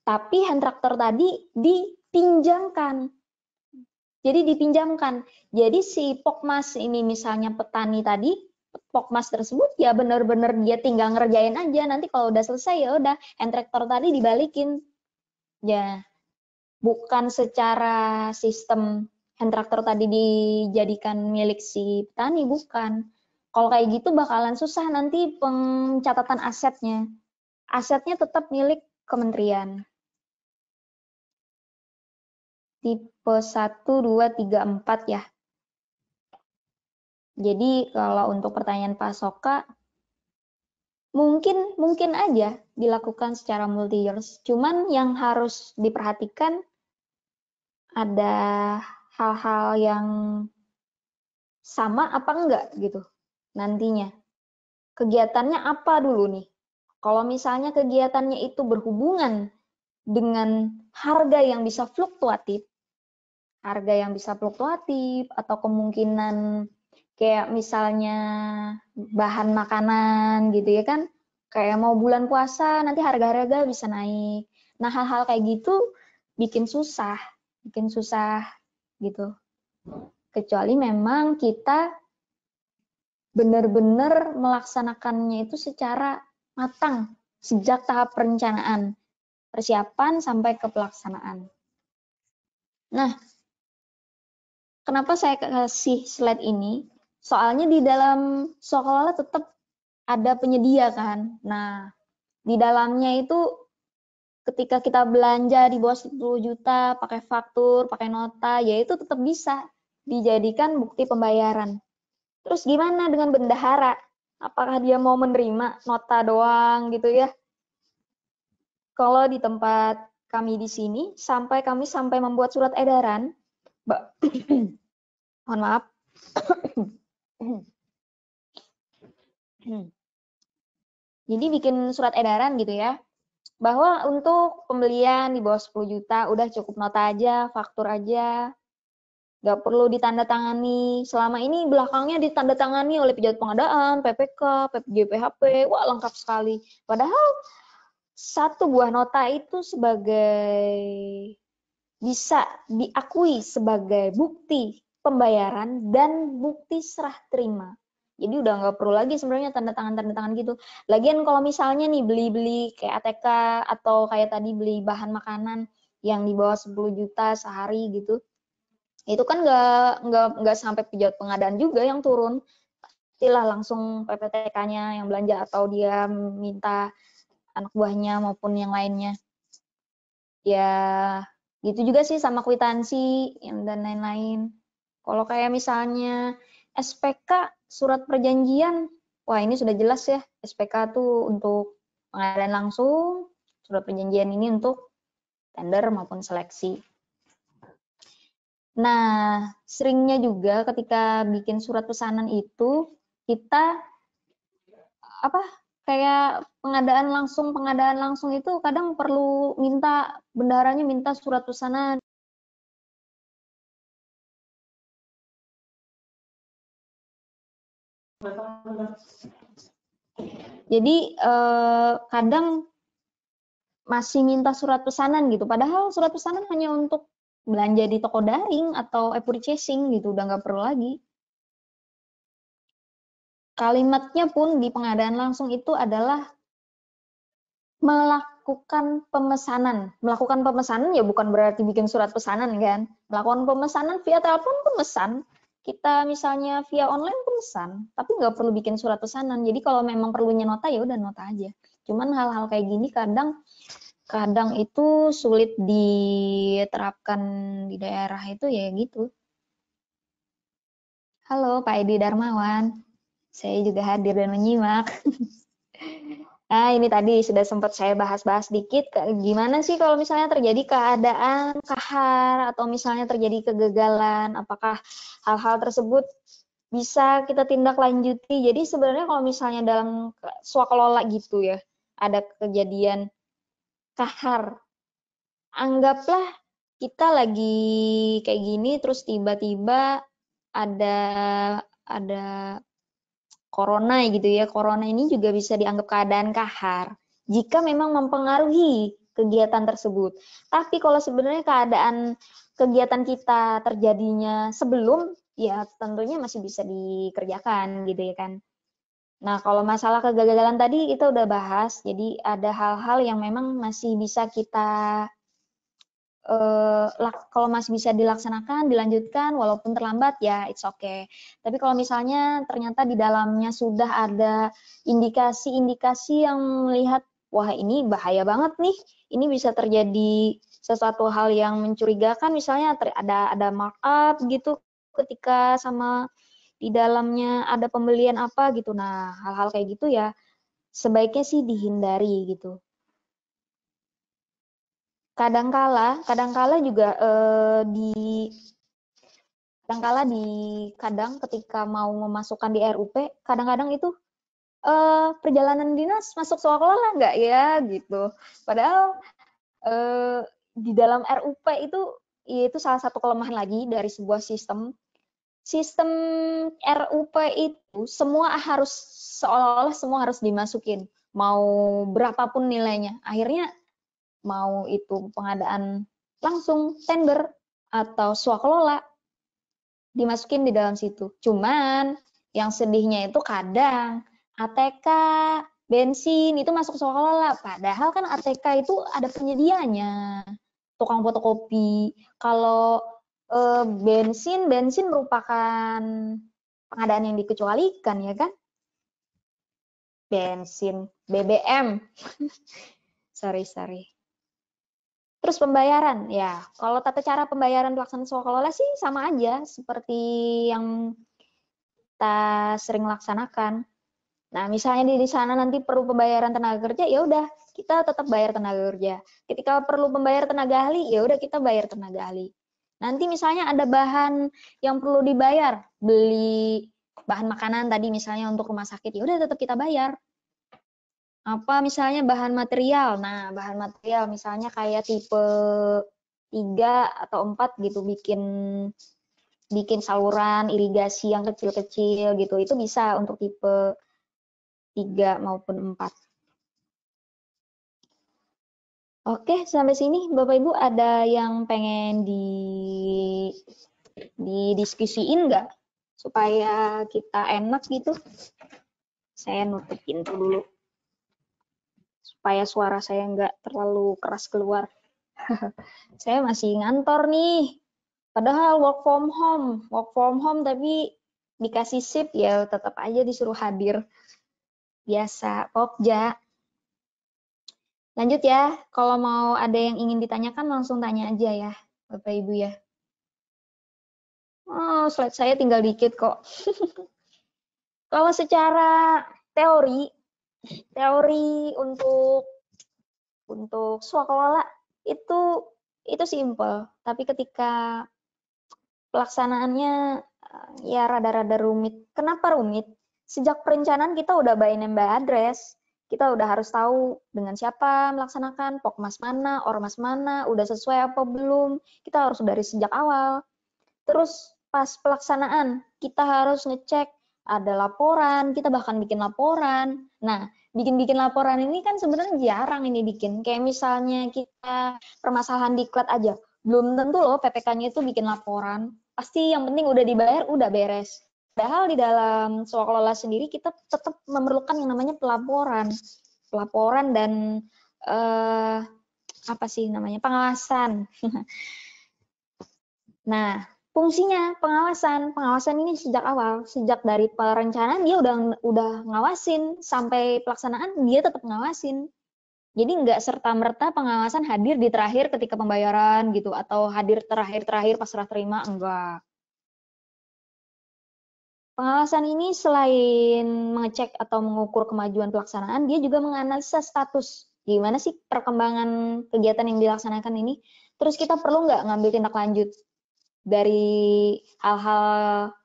tapi hand tractor tadi dipinjamkan. Jadi dipinjamkan. Jadi si Pokmas ini misalnya petani tadi, Pokmas tersebut ya benar-benar dia tinggal ngerjain aja. Nanti kalau udah selesai ya udah hand tractor tadi dibalikin. Ya, bukan secara sistem hand tractor tadi dijadikan milik si petani, bukan. Kalau kayak gitu bakalan susah nanti pencatatan asetnya. Asetnya tetap milik kementerian. Tipe 1, 2, 3, 4 ya. Jadi kalau untuk pertanyaan Pak Soka, mungkin aja dilakukan secara multi years. Cuman yang harus diperhatikan ada hal-hal yang sama apa enggak gitu nantinya. Kegiatannya apa dulu nih? Kalau misalnya kegiatannya itu berhubungan dengan harga yang bisa fluktuatif atau kemungkinan kayak misalnya bahan makanan gitu ya kan, kayak mau bulan puasa nanti harga-harga bisa naik. Nah, hal-hal kayak gitu bikin susah gitu. Kecuali memang kita benar-benar melaksanakannya itu secara matang sejak tahap perencanaan, persiapan sampai ke pelaksanaan. Nah, kenapa saya kasih slide ini? Soalnya di dalam Swaklola tetap ada penyedia kan. Nah, di dalamnya itu ketika kita belanja di bawah 10 juta pakai faktur, pakai nota, ya itu tetap bisa dijadikan bukti pembayaran. Terus gimana dengan bendahara? Apakah dia mau menerima nota doang gitu ya? Kalau di tempat kami di sini, kami sampai membuat surat edaran, mohon maaf, jadi bikin surat edaran gitu ya, bahwa untuk pembelian di bawah 10 juta udah cukup nota aja, faktur aja, nggak perlu ditandatangani. Selama ini belakangnya ditandatangani oleh pejabat pengadaan, PPK, PPJPHP, wah lengkap sekali. Padahal satu buah nota itu bisa diakui sebagai bukti pembayaran dan bukti serah terima. Jadi udah nggak perlu lagi sebenarnya tanda tangan gitu. Lagian kalau misalnya nih beli-beli kayak ATK atau kayak tadi beli bahan makanan yang di bawah 10 juta sehari gitu, itu kan nggak sampai pejabat pengadaan juga yang turun. Pastilah langsung PPTK-nya yang belanja atau dia minta anak buahnya maupun yang lainnya. Ya Gitu juga sih sama kwitansi dan lain-lain. Kalau kayak misalnya SPK, surat perjanjian, wah ini sudah jelas ya, SPK tuh untuk pengadaan langsung, surat perjanjian ini untuk tender maupun seleksi. Nah, seringnya juga ketika bikin surat pesanan itu, kita kayak pengadaan langsung itu kadang perlu bendaharanya minta surat pesanan. Jadi kadang masih minta surat pesanan gitu, padahal surat pesanan hanya untuk belanja di toko daring atau e-purchasing gitu, udah nggak perlu lagi. Kalimatnya pun di pengadaan langsung itu adalah melakukan pemesanan. Melakukan pemesanan ya bukan berarti bikin surat pesanan kan. Melakukan pemesanan via telepon pemesan. Kita misalnya via online pemesan, tapi nggak perlu bikin surat pesanan. Jadi kalau memang perlunya nota ya udah nota aja. Cuman hal-hal kayak gini kadang itu sulit diterapkan di daerah itu ya gitu. Halo Pak Edi Darmawan, saya juga hadir dan menyimak. Nah, ini tadi sudah sempat saya bahas-bahas dikit, gimana sih kalau misalnya terjadi keadaan kahar atau misalnya terjadi kegagalan, apakah hal-hal tersebut bisa kita tindak lanjuti. Jadi sebenarnya kalau misalnya dalam swakelola gitu ya, ada kejadian kahar, anggaplah kita lagi kayak gini, terus tiba-tiba ada corona gitu ya. Corona ini juga bisa dianggap keadaan kahar jika memang mempengaruhi kegiatan tersebut. Tapi kalau sebenarnya kegiatan kita terjadinya sebelum, ya tentunya masih bisa dikerjakan gitu ya kan. Nah, kalau masalah kegagalan tadi kita udah bahas, jadi ada hal-hal yang memang masih bisa kita kalau masih bisa dilaksanakan, dilanjutkan, walaupun terlambat ya it's okay. Tapi kalau misalnya ternyata di dalamnya sudah ada indikasi-indikasi yang melihat, wah ini bahaya banget nih, ini bisa terjadi sesuatu hal yang mencurigakan, misalnya ada markup gitu ketika sama di dalamnya ada pembelian apa gitu. Nah, hal-hal kayak gitu ya sebaiknya sih dihindari gitu. Kadangkala juga ketika mau memasukkan di RUP, kadang-kadang itu perjalanan dinas masuk swakelola nggak ya gitu. Padahal di dalam RUP itu salah satu kelemahan lagi dari sebuah sistem. Sistem RUP itu seolah-olah semua harus dimasukin, mau berapapun nilainya. Akhirnya mau itu pengadaan langsung, tender, atau swakelola, dimasukin di dalam situ. Cuman yang sedihnya itu kadang ATK, bensin itu masuk swakelola. Padahal kan ATK itu ada penyedianya, tukang fotokopi. Kalau bensin merupakan pengadaan yang dikecualikan ya kan? Bensin, BBM. sorry. Terus pembayaran, ya kalau tata cara pembayaran pelaksanaan swakelola sih sama aja seperti yang kita sering laksanakan. Nah, misalnya di sana nanti perlu pembayaran tenaga kerja, ya udah kita tetap bayar tenaga kerja. Ketika perlu membayar tenaga ahli, ya udah kita bayar tenaga ahli. Nanti misalnya ada bahan yang perlu dibayar, beli bahan makanan tadi misalnya untuk rumah sakit, ya udah tetap kita bayar. Apa misalnya bahan material. Nah, bahan material misalnya kayak tipe 3 atau 4 gitu bikin saluran irigasi yang kecil-kecil gitu. Itu bisa untuk tipe 3 maupun 4. Oke, sampai sini Bapak Ibu ada yang pengen didiskusiin nggak? Supaya kita enak gitu. Saya nutup pintu dulu. Supaya suara saya nggak terlalu keras keluar. Saya masih ngantor nih. Padahal work from home tapi dikasih shift ya tetap aja disuruh hadir. Biasa, Pokja. Lanjut ya, kalau mau ada yang ingin ditanyakan langsung tanya aja ya, Bapak Ibu ya. Oh, slide saya tinggal dikit kok. Kalau secara teori untuk swakelola itu simple, tapi ketika pelaksanaannya ya rada-rada rumit. Kenapa rumit? Sejak perencanaan kita udah by name by address. Kita udah harus tahu dengan siapa melaksanakan, pokmas mana, ormas mana, udah sesuai apa belum. Kita harus dari sejak awal. Terus pas pelaksanaan, kita harus ngecek ada laporan, kita bahkan bikin laporan. Nah, bikin laporan ini kan sebenarnya jarang ini bikin. Kayak misalnya kita permasalahan diklat aja. Belum tentu loh PPK-nya itu bikin laporan. Pasti yang penting udah dibayar, udah beres. Padahal di dalam swakelola sendiri kita tetap memerlukan yang namanya pelaporan. Pelaporan dan apa sih namanya? Pengawasan. Nah, fungsinya pengawasan ini sejak awal, sejak dari perencanaan dia udah ngawasin sampai pelaksanaan dia tetap ngawasin. Jadi nggak serta-merta pengawasan hadir di terakhir ketika pembayaran gitu atau hadir terakhir pas serah terima, enggak. Pengawasan ini selain mengecek atau mengukur kemajuan pelaksanaan, dia juga menganalisa status. Gimana sih perkembangan kegiatan yang dilaksanakan ini? Terus kita perlu nggak ngambil tindak lanjut dari hal-hal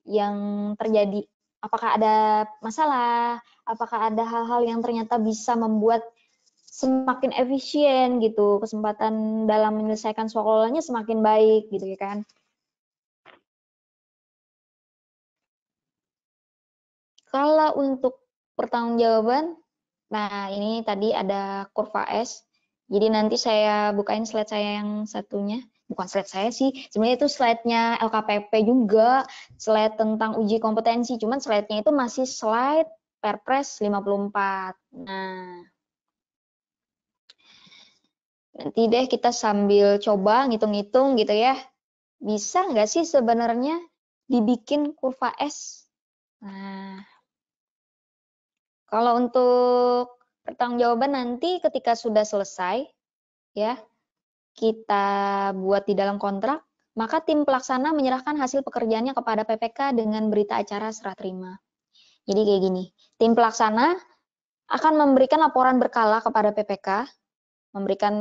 yang terjadi? Apakah ada masalah? Apakah ada hal-hal yang ternyata bisa membuat semakin efisien gitu, kesempatan dalam menyelesaikan swakelolanya semakin baik gitu ya kan? Kalau untuk pertanggungjawaban, nah ini tadi ada kurva S. Jadi nanti saya bukain slide saya yang satunya. Bukan slide saya sih, sebenarnya itu slide-nya LKPP juga, slide tentang uji kompetensi. Cuman slide-nya itu masih slide Perpres 54. Nah, nanti deh kita sambil coba ngitung-ngitung gitu ya. Bisa nggak sih sebenarnya dibikin kurva S? Nah, kalau untuk pertanggungjawaban nanti ketika sudah selesai, ya, kita buat di dalam kontrak, maka tim pelaksana menyerahkan hasil pekerjaannya kepada PPK dengan berita acara serah terima. Jadi kayak gini, tim pelaksana akan memberikan laporan berkala kepada PPK, memberikan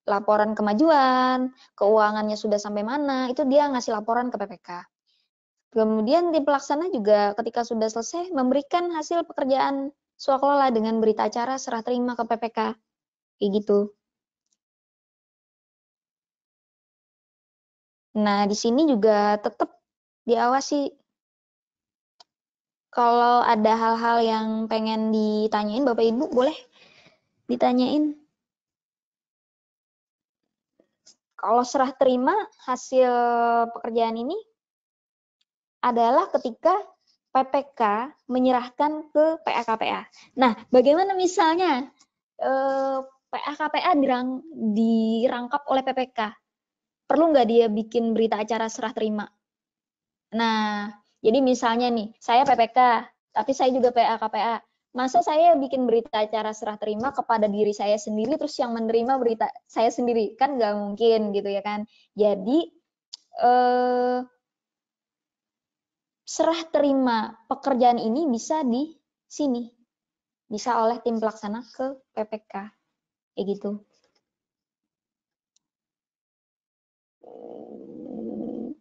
laporan kemajuan, keuangannya sudah sampai mana, itu dia ngasih laporan ke PPK. Kemudian tim pelaksana juga ketika sudah selesai memberikan hasil pekerjaan swakelola dengan berita acara serah terima ke PPK. Kayak gitu. Nah, di sini juga tetap diawasi. Kalau ada hal-hal yang pengen ditanyain, Bapak Ibu boleh ditanyain. Kalau serah terima hasil pekerjaan ini adalah ketika PPK menyerahkan ke PA-KPA. Nah, bagaimana misalnya PA-KPA dirangkap oleh PPK? Perlu nggak dia bikin berita acara serah terima? Nah, jadi misalnya nih, saya PPK, tapi saya juga PA-KPA. Masa saya bikin berita acara serah terima kepada diri saya sendiri, terus yang menerima berita saya sendiri? Kan nggak mungkin gitu ya kan. Jadi, serah terima pekerjaan ini bisa di sini. Bisa oleh tim pelaksana ke PPK. Kayak gitu.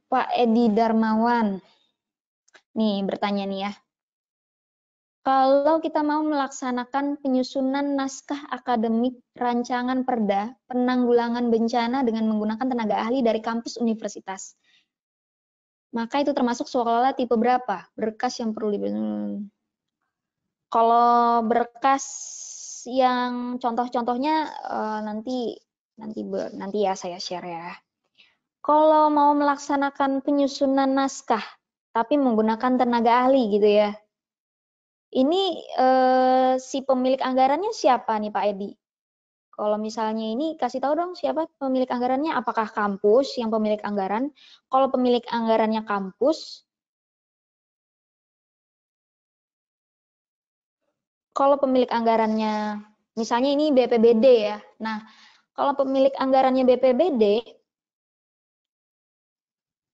Pak Edi Darmawan. Nih, bertanya nih ya. Kalau kita mau melaksanakan penyusunan naskah akademik rancangan perda penanggulangan bencana dengan menggunakan tenaga ahli dari kampus universitas, maka itu termasuk swakelola tipe berapa? Berkas yang perlu diberikan. Kalau berkas yang contoh-contohnya nanti ya saya share ya. Kalau mau melaksanakan penyusunan naskah tapi menggunakan tenaga ahli gitu ya. Ini si pemilik anggarannya siapa nih Pak Edi? Kalau misalnya ini kasih tahu dong siapa pemilik anggarannya, apakah kampus yang pemilik anggaran? Kalau pemilik anggarannya kampus, kalau pemilik anggarannya Misalnya ini BPBD ya. Nah, kalau pemilik anggarannya BPBD,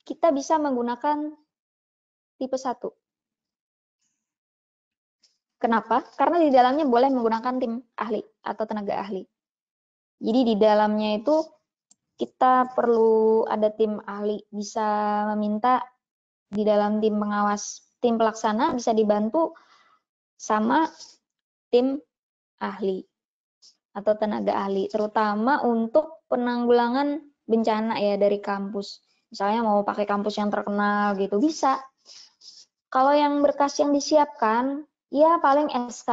kita bisa menggunakan tipe 1. Kenapa? Karena di dalamnya boleh menggunakan tim ahli atau tenaga ahli. Jadi di dalamnya itu kita perlu ada tim ahli, bisa meminta di dalam tim pengawas, tim pelaksana bisa dibantu sama tim ahli atau tenaga ahli, terutama untuk penanggulangan bencana ya dari kampus. Misalnya mau pakai kampus yang terkenal gitu, bisa. Kalau yang berkas yang disiapkan, ya paling SK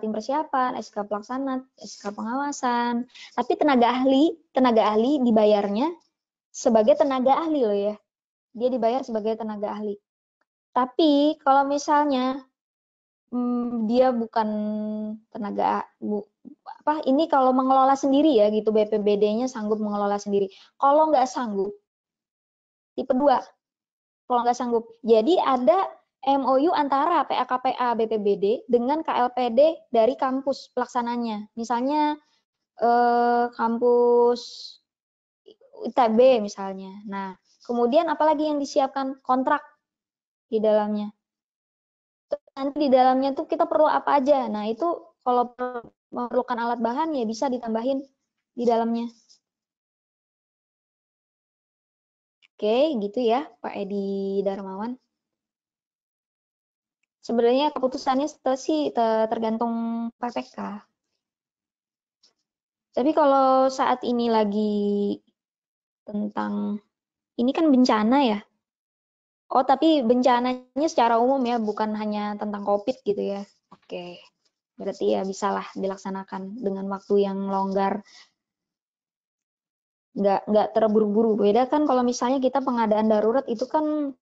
tim persiapan, SK pelaksana, SK pengawasan. Tapi tenaga ahli dibayarnya sebagai tenaga ahli loh ya. Dia dibayar sebagai tenaga ahli. Tapi kalau misalnya dia bukan tenaga ini kalau mengelola sendiri ya gitu, BPBD-nya sanggup mengelola sendiri. Kalau nggak sanggup, tipe 2. Kalau nggak sanggup. Jadi ada MOU antara PAKPA BPBD dengan KLPD dari kampus pelaksananya. Misalnya kampus ITB misalnya. Nah, kemudian apalagi yang disiapkan? Kontrak di dalamnya. Nanti di dalamnya tuh kita perlu apa aja. Nah, itu kalau memerlukan alat bahan ya bisa ditambahin di dalamnya. Oke, gitu ya Pak Edi Darmawan. Sebenarnya keputusannya sih tergantung PPK. Tapi kalau saat ini lagi tentang, ini kan bencana ya. Oh, tapi bencananya secara umum ya, bukan hanya tentang COVID gitu ya. Oke, berarti ya bisalah dilaksanakan dengan waktu yang longgar. Nggak terburu-buru. Beda kan kalau misalnya kita pengadaan darurat itu kan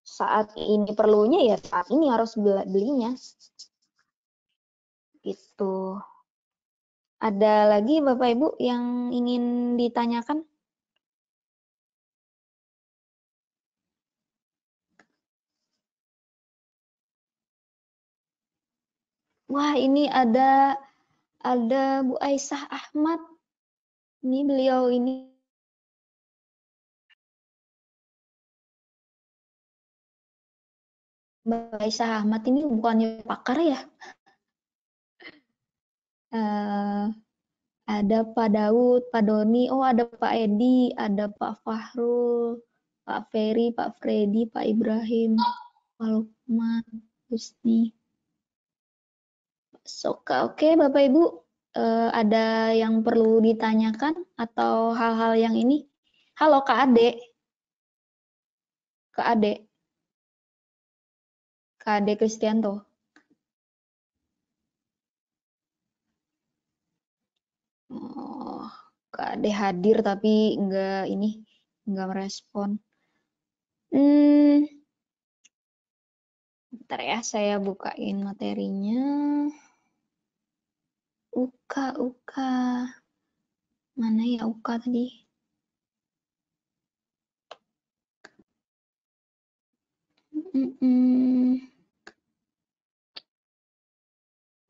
saat ini perlunya ya saat ini harus belinya. Gitu. Ada lagi Bapak Ibu yang ingin ditanyakan? Wah, ini ada Bu Aisyah Ahmad. Ini beliau ini Mbak Aisyah Ahmad ini bukannya pakar ya? Ada Pak Daud, Pak Doni, oh ada Pak Edi, ada Pak Fahrul, Pak Ferry, Pak Freddy, Pak Ibrahim, Pak Lukman, Husni, Pak Soka. Oke, Bapak Ibu, ada yang perlu ditanyakan atau hal-hal yang ini? Halo Kak Ade, Kak Ade, Kak Ade Kristianto. Oh, Kak Ade hadir tapi nggak merespon. Bentar ya, saya bukain materinya. Uka. Mana ya Uka tadi?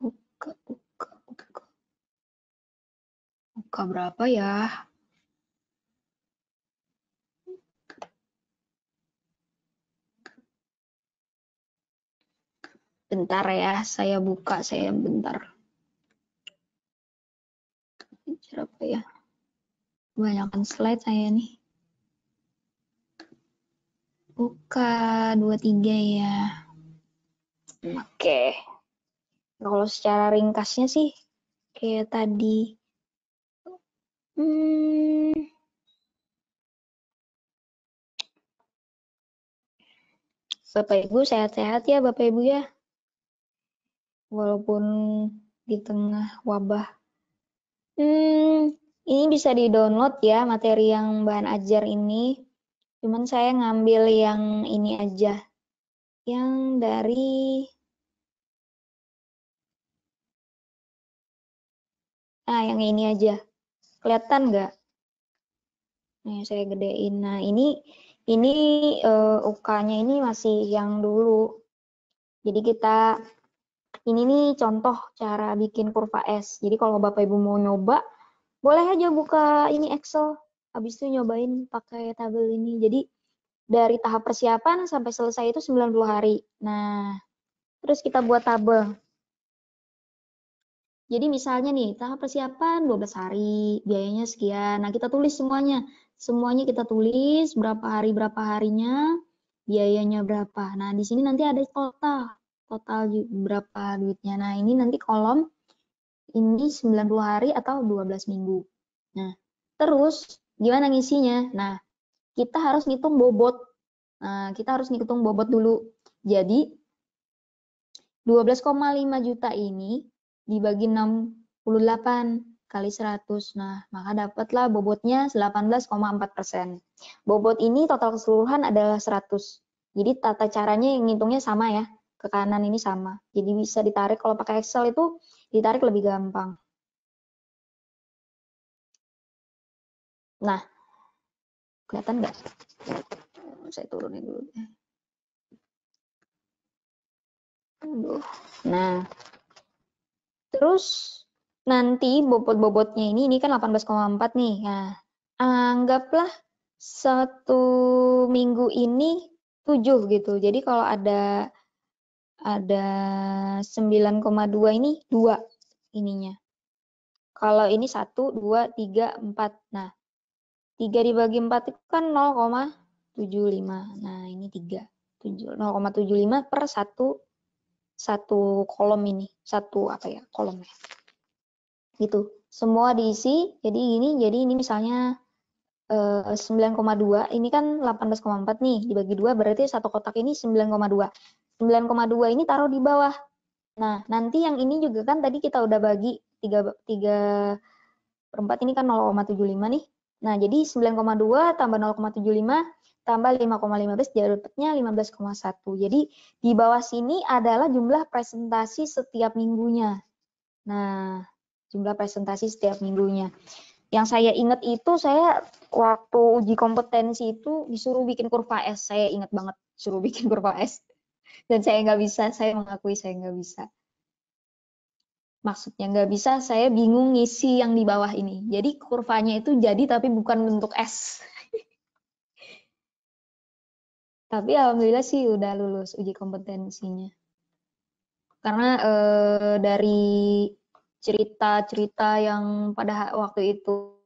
Uka. Uka berapa ya? Bentar ya, saya buka, bentar. Berapa ya? Kebanyakan slide saya nih. Uka 23 ya. Oke. Kalau secara ringkasnya sih kayak tadi. Bapak Ibu sehat-sehat ya Bapak Ibu ya. Walaupun di tengah wabah. Ini bisa di-download ya materi yang bahan ajar ini. Cuman saya ngambil yang ini aja. Yang dari yang ini aja. Kelihatan nggak? Nih, saya gedein. Nah, ini UK-nya ini masih yang dulu. Jadi kita ini nih contoh cara bikin kurva S. Jadi kalau Bapak Ibu mau nyoba, boleh aja buka ini Excel. Habis itu nyobain pakai tabel ini. Jadi dari tahap persiapan sampai selesai itu 90 hari. Nah, terus kita buat tabel. Jadi misalnya nih, tahap persiapan 12 hari, biayanya sekian. Nah, kita tulis semuanya. Semuanya kita tulis, berapa harinya, biayanya berapa. Nah, di sini nanti ada total berapa duitnya. Nah, ini nanti kolom ini 90 hari atau 12 minggu. Nah, terus gimana ngisinya? Nah, kita harus ngitung bobot. Nah, kita harus ngitung bobot dulu. Jadi, 12,5 juta ini dibagi 68 kali 100. Nah, maka dapatlah bobotnya 18,4%. Bobot ini total keseluruhan adalah 100. Jadi tata caranya yang ngitungnya sama ya. Ke kanan ini sama. Jadi bisa ditarik, kalau pakai Excel itu ditarik lebih gampang. Nah, kelihatan nggak? Saya turunin dulu. Nah, terus nanti bobot-bobotnya ini kan 18,4 nih. Nah, anggaplah satu minggu ini 7 gitu. Jadi kalau ada 9,2 ini 2 ininya. Kalau ini 1, 2, 3, 4. Nah, 3 dibagi 4 itu kan 0,75. Nah, ini 3. 0,75 per satu kolom ini. Satu apa ya, kolomnya. Gitu. Semua diisi, jadi ini misalnya 9,2, ini kan 18,4 nih, dibagi 2 berarti satu kotak ini 9,2. 9,2 ini taruh di bawah. Nah, nanti yang ini juga kan tadi kita udah bagi 3 per 4 ini kan 0,75 nih. Nah, jadi 9,2 tambah 0,75 tambah 5,15 dapatnya 15,1. Jadi di bawah sini adalah jumlah presentasi setiap minggunya. Nah, jumlah presentasi setiap minggunya. Yang saya ingat itu, saya waktu uji kompetensi itu disuruh bikin kurva S. Saya ingat banget suruh bikin kurva S. Dan saya nggak bisa, saya mengakui saya nggak bisa. Maksudnya nggak bisa, saya bingung ngisi yang di bawah ini. Jadi kurvanya itu jadi tapi bukan bentuk S. Tapi alhamdulillah sih udah lulus uji kompetensinya. Karena dari cerita-cerita yang pada waktu itu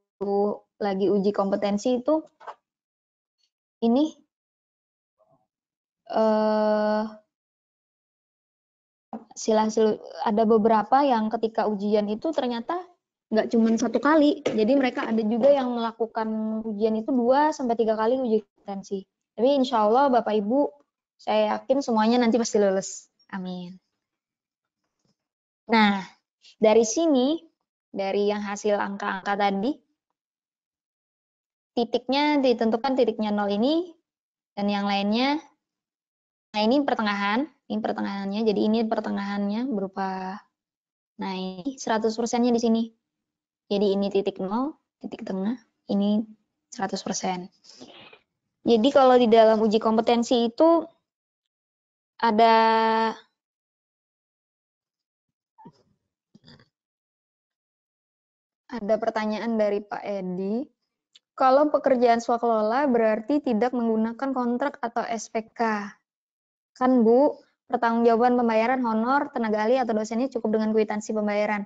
lagi uji kompetensi itu, ini ada beberapa yang ketika ujian itu ternyata nggak cuma satu kali. Jadi mereka ada juga yang melakukan ujian itu 2-3 kali uji kompetensi. Tapi insya Allah Bapak Ibu, saya yakin semuanya nanti pasti lulus. Amin. Nah, dari sini, dari yang hasil angka-angka tadi, titiknya ditentukan titiknya 0 ini, dan yang lainnya, nah ini pertengahannya, jadi ini pertengahannya berupa, nah ini 100%-nya di sini. Jadi ini titik 0, titik tengah, ini 100%. Jadi kalau di dalam uji kompetensi itu ada pertanyaan dari Pak Edi. Kalau pekerjaan swakelola berarti tidak menggunakan kontrak atau SPK. Kan Bu, pertanggungjawaban pembayaran honor, tenaga ahli atau dosennya cukup dengan kwitansi pembayaran.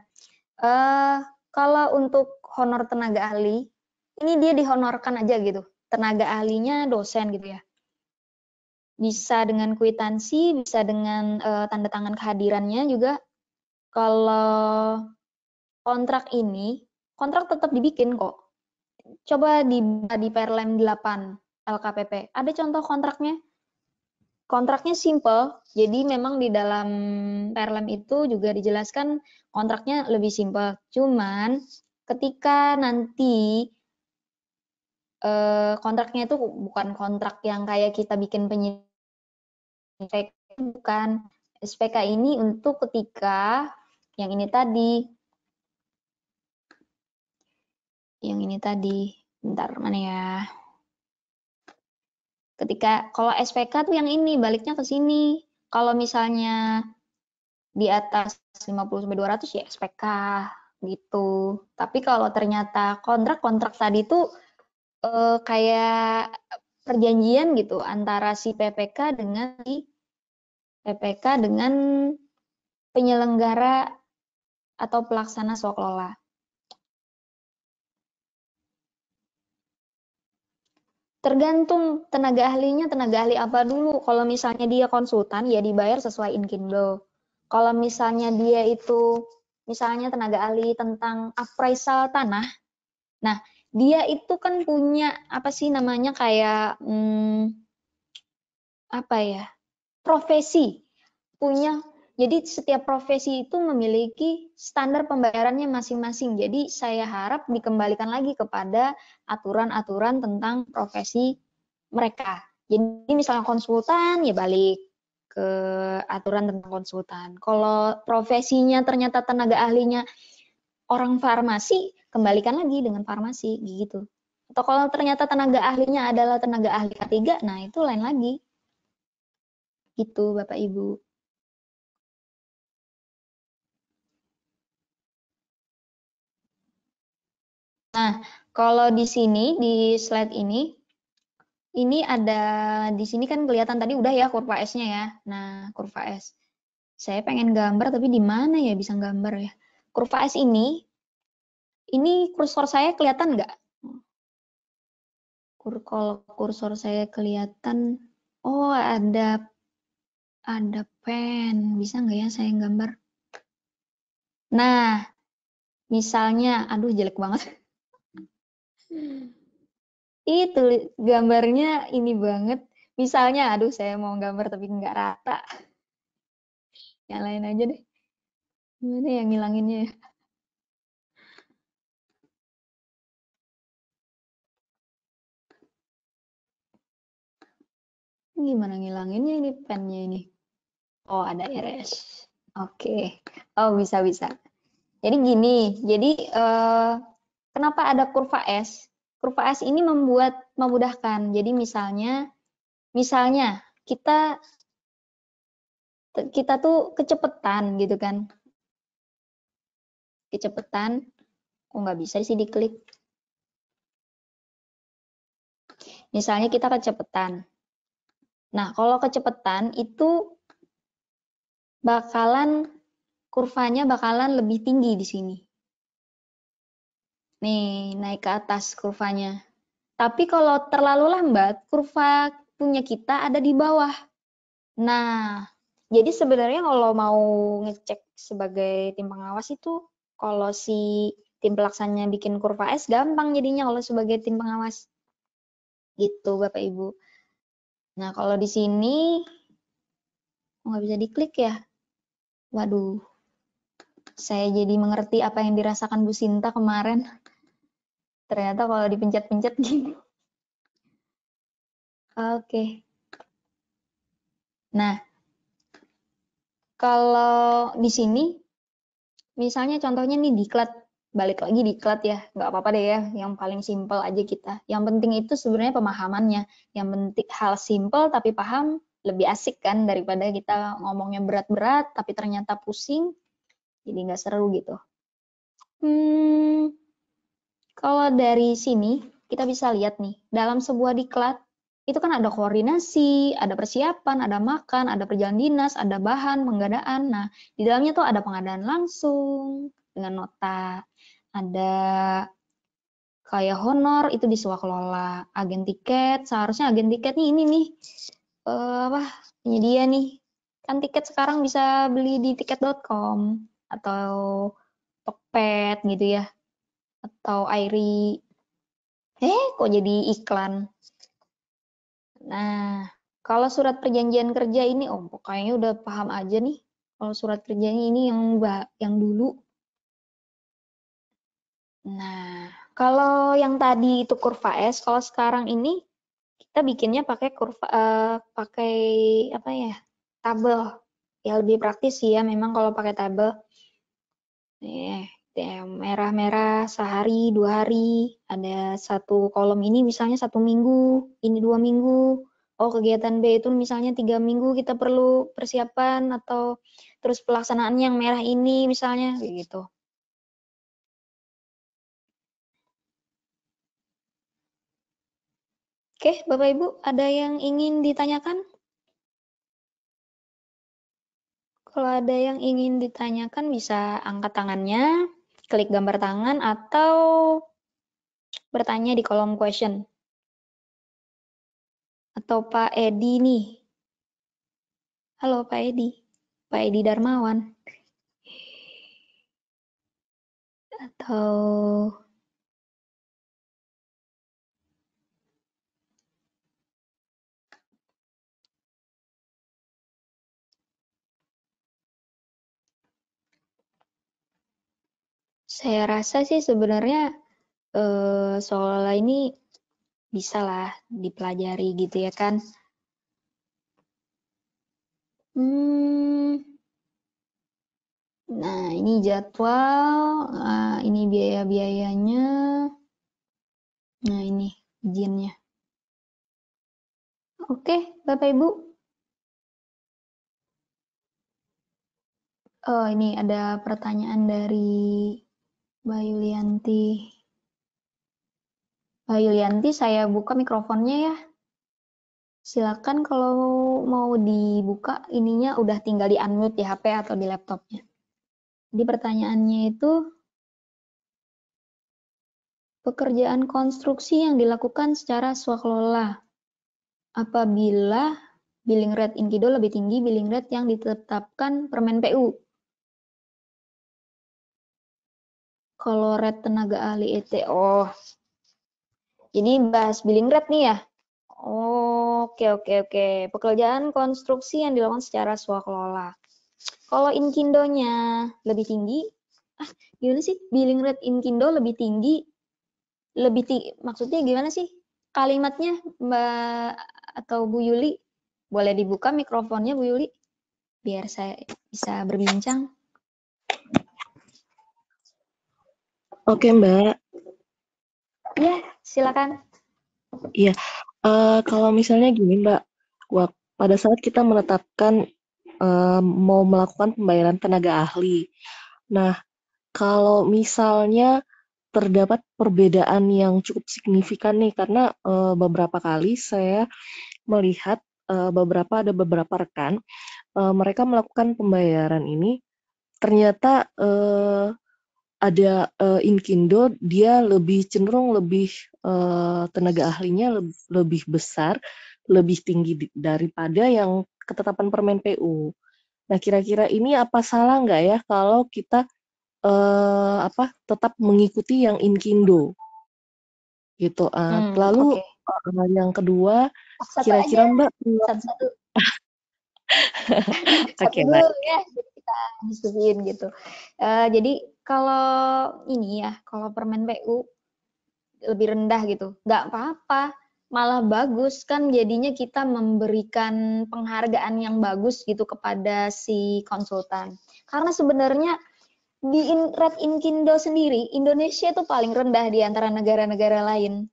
Kalau untuk honor tenaga ahli, ini dia dihonorkan aja gitu. Tenaga ahlinya dosen gitu ya. Bisa dengan kwitansi, bisa dengan tanda tangan kehadirannya juga. Kalau kontrak ini, kontrak tetap dibikin kok. Coba di Perlem 8 LKPP, ada contoh kontraknya. Kontraknya simple, jadi memang di dalam Perlem itu juga dijelaskan kontraknya lebih simple. Cuman ketika nanti kontraknya itu bukan kontrak yang kayak kita bikin SPK, bukan. SPK ini untuk ketika yang ini tadi. Yang ini tadi. Bentar, mana ya? Ketika kalau SPK tuh yang ini, baliknya ke sini. Kalau misalnya di atas 50-200 ya SPK gitu. Tapi kalau ternyata kontrak tadi itu kayak perjanjian gitu antara si PPK dengan penyelenggara atau pelaksana swaklola. Tergantung tenaga ahlinya, tenaga ahli apa dulu. Kalau misalnya dia konsultan, ya dibayar sesuai Inkindo. Kalau misalnya dia itu, misalnya tenaga ahli tentang appraisal tanah, nah dia itu kan punya, apa sih namanya, kayak, apa ya, profesi. Jadi setiap profesi itu memiliki standar pembayarannya masing-masing. Jadi saya harap dikembalikan lagi kepada aturan-aturan tentang profesi mereka. Jadi misalnya konsultan ya balik ke aturan tentang konsultan. Kalau profesinya ternyata tenaga ahlinya orang farmasi, kembalikan lagi dengan farmasi gitu. Atau kalau ternyata tenaga ahlinya adalah tenaga ahli K3, nah itu lain lagi. Gitu Bapak Ibu. Nah, kalau di sini, di slide ini ada, di sini kan kelihatan tadi udah ya kurva S-nya ya. Nah, kurva S. Saya pengen gambar, tapi di mana ya bisa gambar ya? Kurva S ini kursor saya kelihatan nggak? Kalau kursor saya kelihatan, oh ada pen. Bisa nggak ya saya gambar? Nah, misalnya, aduh jelek banget. Itu gambarnya ini banget. Misalnya, aduh saya mau gambar tapi nggak rata. Yang lain aja deh. Gimana yang ngilanginnya ya? Gimana ngilanginnya ini pennya ini? Oh, ada iris. Oke. Oh, bisa. Jadi gini, kenapa ada kurva S? Kurva S ini memudahkan. Jadi misalnya kita tuh kecepatan gitu kan. Kecepatan, kok nggak bisa sih diklik. Misalnya kita kecepatan. Nah, kalau kecepatan itu kurvanya bakalan lebih tinggi di sini. Nih, naik ke atas kurvanya. Tapi kalau terlalu lambat, kurva punya kita ada di bawah. Nah, jadi sebenarnya kalau mau ngecek sebagai tim pengawas itu, kalau si tim pelaksananya bikin kurva S, gampang jadinya kalau sebagai tim pengawas. Gitu, Bapak Ibu. Nah, kalau di sini, nggak bisa diklik ya? Waduh, saya jadi mengerti apa yang dirasakan Bu Sinta kemarin. Ternyata kalau dipencet-pencet gini. Oke. Nah, kalau di sini, misalnya contohnya nih diklat, balik lagi diklat ya, nggak apa-apa deh ya, yang paling simpel aja kita. Yang penting itu sebenarnya pemahamannya. Yang penting hal simpel tapi paham lebih asik kan daripada kita ngomongnya berat-berat tapi ternyata pusing, jadi nggak seru gitu. Kalau dari sini kita bisa lihat nih, dalam sebuah diklat itu kan ada koordinasi, ada persiapan, ada makan, ada perjalanan dinas, ada bahan, pengadaan. Nah, di dalamnya tuh ada pengadaan langsung dengan nota, ada kayak honor itu di swaklola, agen tiket, seharusnya agen tiketnya ini nih, penyedia nih. Kan tiket sekarang bisa beli di tiket.com atau Tokped gitu ya, atau Airi. Kok jadi iklan? Nah, kalau surat perjanjian kerja ini, kayaknya udah paham aja nih. Kalau surat kerjanya ini yang dulu. Nah, kalau yang tadi itu kurva S, kalau sekarang ini kita bikinnya pakai pakai apa ya? Tabel. Ya lebih praktis sih ya memang kalau pakai tabel. Merah-merah sehari, 2 hari, ada satu kolom ini misalnya 1 minggu, ini 2 minggu. Oh, kegiatan B itu misalnya 3 minggu kita perlu persiapan atau terus pelaksanaan yang merah ini misalnya, kayak gitu. Oke, Bapak Ibu, ada yang ingin ditanyakan? Kalau ada yang ingin ditanyakan bisa angkat tangannya, klik gambar tangan, atau bertanya di kolom question. Atau Pak Edi nih. Halo Pak Edi. Pak Edi Darmawan. Atau saya rasa sih sebenarnya soal ini bisa lah dipelajari gitu ya kan. Nah ini jadwal, nah, ini biaya-biayanya, nah ini izinnya. Oke, Bapak Ibu. Oh ini ada pertanyaan dari Mbak Yulianti. Mbak Yulianti, saya buka mikrofonnya ya. Silakan kalau mau dibuka ininya udah tinggal di unmute di HP atau di laptopnya. Jadi pertanyaannya itu, pekerjaan konstruksi yang dilakukan secara swakelola apabila billing rate Inkido lebih tinggi billing rate yang ditetapkan Permen PU. Kalau rate tenaga ahli ET, oh, ini bahas billing rate nih ya. Oke. Pekerjaan konstruksi yang dilakukan secara swakelola. Kalau Inkindo-nya lebih tinggi, gimana sih? Billing rate Inkindo lebih tinggi, maksudnya gimana sih? Kalimatnya, Mbak atau Bu Yuli, boleh dibuka mikrofonnya Bu Yuli, biar saya bisa berbincang. Oke Mbak. Ya, silakan. Iya, kalau misalnya gini Mbak, pada saat kita menetapkan mau melakukan pembayaran tenaga ahli. Nah, kalau misalnya terdapat perbedaan yang cukup signifikan nih, karena beberapa kali saya melihat ada beberapa rekan, mereka melakukan pembayaran ini, ternyata ada Inkindo, dia cenderung lebih tenaga ahlinya lebih besar, lebih tinggi daripada yang ketetapan Permen PU. Nah, kira-kira ini apa salah nggak ya kalau kita tetap mengikuti yang Inkindo gitu. Lalu Oke. yang kedua, Satu aja, kira-kira Mbak, satu-satu. Satu oke dulu baik. ya, jadi kita diskusiin gitu. Jadi kalau ini ya, kalau Permen PU lebih rendah gitu, nggak apa-apa, malah bagus kan jadinya kita memberikan penghargaan yang bagus gitu kepada si konsultan. Karena sebenarnya di Red Inkindo sendiri, Indonesia itu paling rendah di antara negara-negara lain.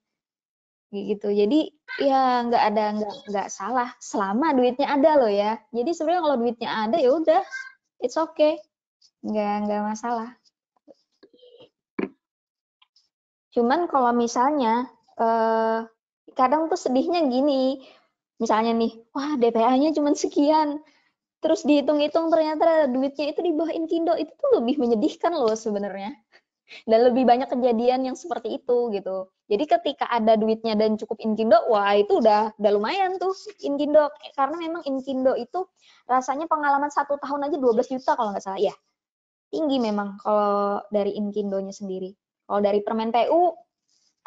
Gitu. Jadi ya nggak salah selama duitnya ada loh ya. Jadi sebenarnya kalau duitnya ada ya udah, it's okay, nggak masalah. Cuman kalau misalnya kadang tuh sedihnya gini, misalnya nih, wah DPA-nya cuma sekian, terus dihitung-hitung ternyata duitnya itu di bawah Inkindo, itu tuh lebih menyedihkan loh sebenarnya. Dan lebih banyak kejadian yang seperti itu gitu. Jadi ketika ada duitnya dan cukup Inkindo, wah itu udah lumayan tuh Inkindo. Karena memang Inkindo itu rasanya pengalaman 1 tahun aja 12 juta kalau nggak salah. Ya, tinggi memang kalau dari Inkindonya sendiri. Kalau dari Permen PU,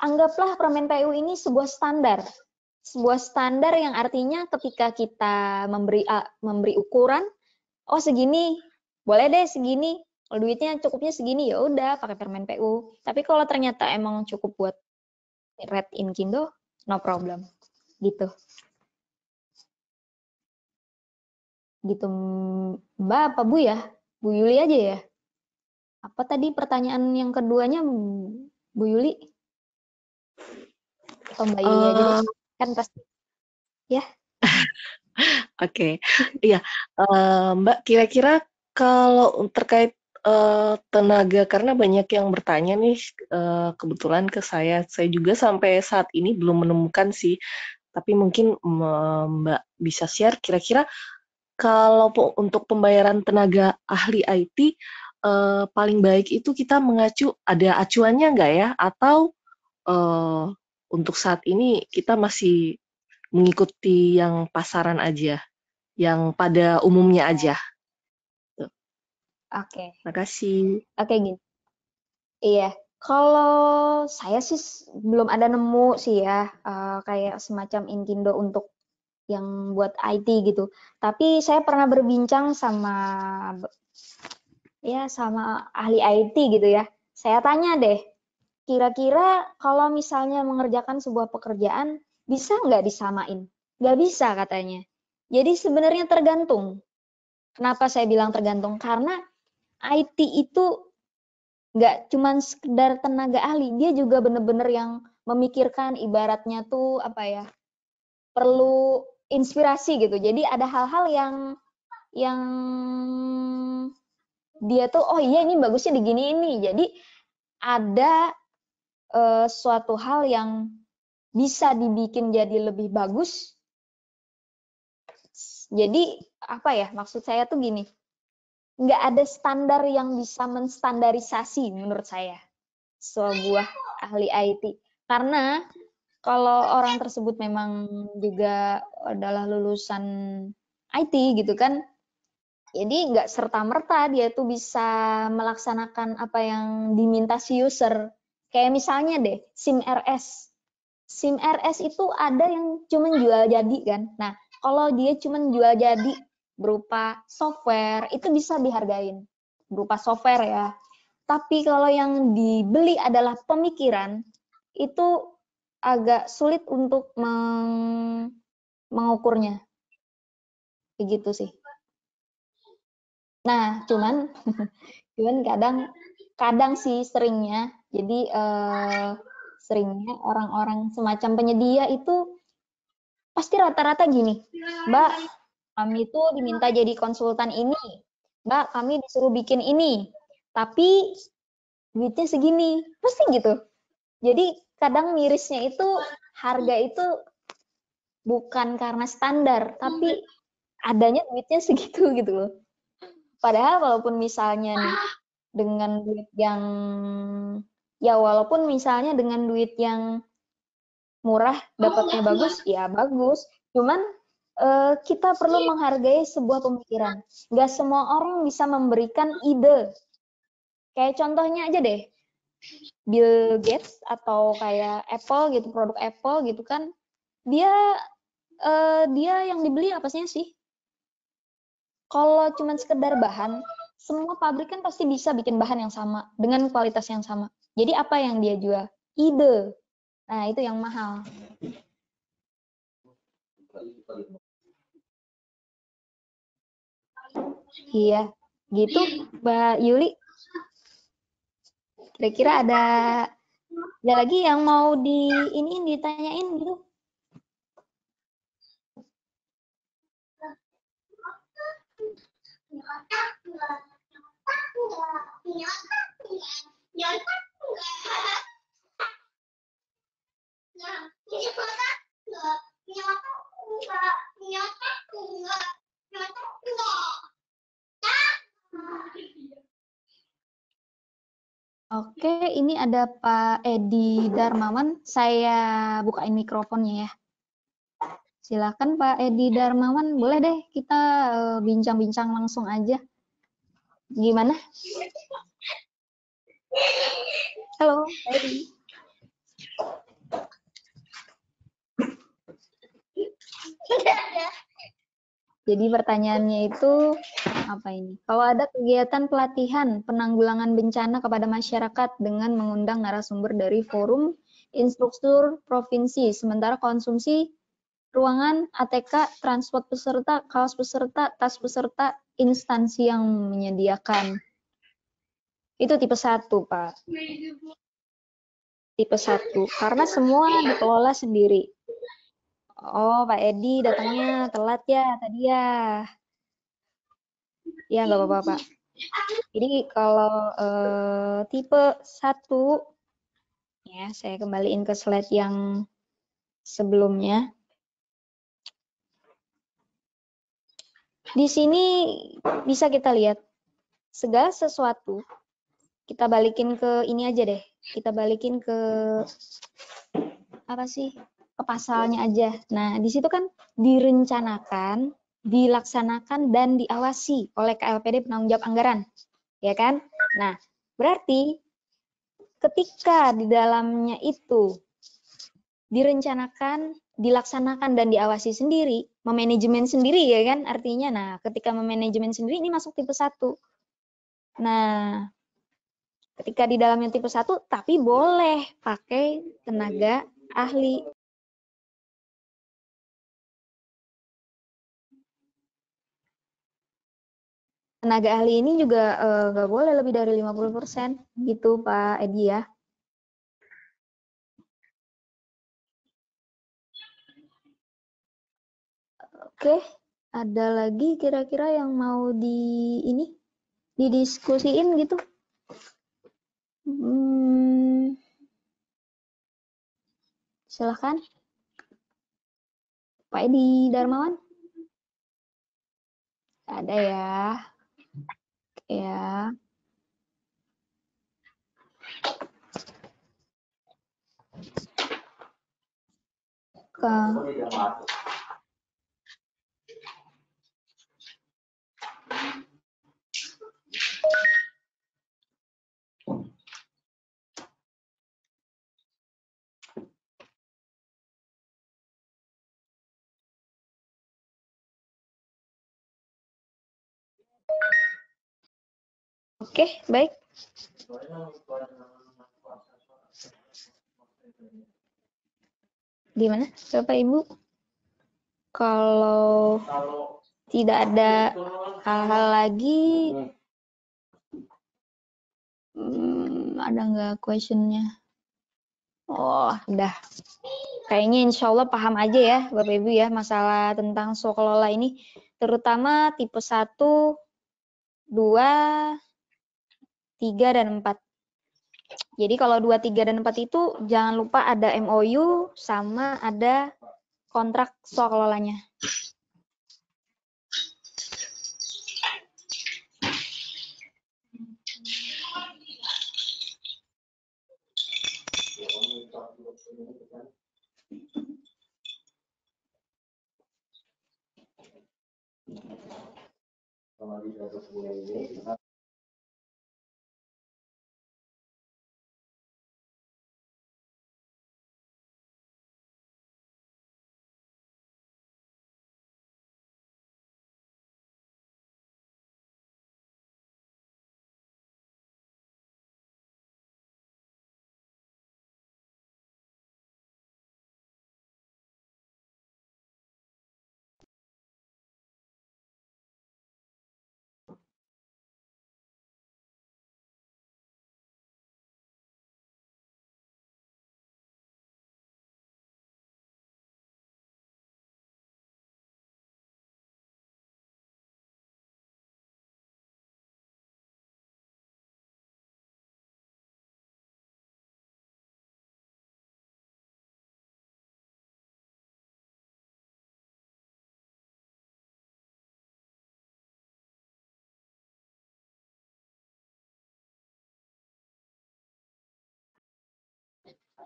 anggaplah Permen PU ini sebuah standar. Sebuah standar yang artinya ketika kita memberi ukuran, oh segini, boleh deh segini, kalau duitnya cukupnya segini ya udah pakai Permen PU. Tapi kalau ternyata emang cukup buat Red Inkindo, no problem. Gitu. Gitu Mbak apa Bu ya? Bu Yuli aja ya? Apa tadi pertanyaan yang keduanya Bu Yuli? Atau Mbak Yuli aja deh. Kan pasti ya. Oke, iya, Mbak, kira-kira Kalau terkait tenaga, karena banyak yang bertanya nih, kebetulan ke saya juga sampai saat ini belum menemukan sih, tapi mungkin Mbak bisa share kira-kira kalau untuk pembayaran tenaga ahli IT, paling baik itu kita mengacu, ada acuannya nggak ya? Atau eh, untuk saat ini kita masih mengikuti yang pasaran aja, yang pada umumnya aja? Tuh. Oke, Makasih. oke gini. Iya, kalau saya sih belum ada nemu sih ya, kayak semacam Inkindo untuk yang buat IT gitu. Tapi saya pernah berbincang sama ya sama ahli IT gitu ya. Saya tanya deh, kira-kira kalau misalnya mengerjakan sebuah pekerjaan bisa nggak disamain? Nggak bisa katanya. Jadi sebenarnya tergantung. Kenapa saya bilang tergantung? Karena IT itu nggak cuman sekedar tenaga ahli, dia juga bener-bener yang memikirkan ibaratnya tuh apa ya, perlu inspirasi gitu. Jadi ada hal-hal yang dia tuh oh iya ini bagusnya di gini ini. Jadi ada suatu hal yang bisa dibikin jadi lebih bagus. Jadi apa ya maksud saya tuh gini, nggak ada standar yang bisa menstandarisasi menurut saya sebuah ahli IT. Karena kalau orang tersebut memang juga adalah lulusan IT gitu kan, jadi nggak serta-merta dia tuh bisa melaksanakan apa yang diminta si user. Kayak misalnya deh, SIM RS. SIM RS itu ada yang cuma jual jadi kan. Nah, kalau dia cuma jual jadi berupa software, itu bisa dihargain. Berupa software ya. Tapi kalau yang dibeli adalah pemikiran, itu agak sulit untuk mengukurnya. Begitu sih. Nah, cuman kadang sih seringnya, jadi seringnya orang-orang semacam penyedia itu pasti rata-rata gini, Mbak, kami itu diminta jadi konsultan ini, Mbak, kami disuruh bikin ini, tapi duitnya segini, pasti gitu. Jadi kadang mirisnya itu harga itu bukan karena standar, tapi adanya duitnya segitu gitu loh. Padahal walaupun misalnya nih dengan duit yang ya walaupun misalnya dengan duit yang murah dapatnya bagus, ya bagus. Cuman kita perlu menghargai sebuah pemikiran. Gak semua orang bisa memberikan ide. Kayak contohnya aja deh, Bill Gates atau kayak Apple gitu, produk Apple gitu kan, dia dia yang dibeli apa sih? Kalau cuma sekedar bahan, semua pabrik kan pasti bisa bikin bahan yang sama dengan kualitas yang sama. Jadi apa yang dia jual? Ide. Nah, itu yang mahal. Iya, gitu Mbak Yuli. Kira-kira ada lagi yang mau ini ditanyain gitu? Oke, ini ada Pak Edi Darmawan. Saya bukain mikrofonnya ya. Silakan Pak Edi Darmawan, boleh deh kita bincang-bincang langsung aja. Gimana? Halo, Pak Edi. Jadi pertanyaannya itu apa ini? Kalau ada kegiatan pelatihan penanggulangan bencana kepada masyarakat dengan mengundang narasumber dari forum instruktur provinsi, sementara konsumsi ruangan, ATK, transport peserta, kaos peserta, tas peserta, instansi yang menyediakan. Itu tipe 1, Pak. Tipe 1. Karena semua dikelola sendiri. Oh, Pak Edi datangnya telat ya tadi ya. Ya, nggak apa-apa, Pak. Jadi kalau tipe 1, ya saya kembaliin ke slide yang sebelumnya. Di sini bisa kita lihat segala sesuatu, kita balikin ke ini aja deh. Kita balikin ke apa sih? Ke pasalnya aja. Nah, di situ kan direncanakan, dilaksanakan dan diawasi oleh KLPD penanggung jawab anggaran. Ya kan? Nah, berarti ketika di dalamnya itu direncanakan, dilaksanakan dan diawasi sendiri, memanajemen sendiri ya kan artinya. Nah, ketika memanajemen sendiri ini masuk tipe 1. Nah, ketika di dalamnya tipe 1 tapi boleh pakai tenaga ahli. Tenaga ahli ini juga nggak boleh lebih dari 50% gitu Pak Edi ya. Oke, ada lagi kira-kira yang mau didiskusiin gitu? Silahkan. Pak Edi Darmawan? Ada ya. Ya. Kang. Oke, baik. Gimana, Bapak Ibu? Kalau tidak ada hal-hal lagi, ada nggak questionnya? Oh, udah. Kayaknya insya Allah paham aja ya, Bapak Ibu ya, masalah tentang swaklola ini, terutama tipe 1, 2, 3, dan 4. Jadi kalau 2, 3, dan 4 itu jangan lupa ada MOU sama ada kontrak swakelolanya.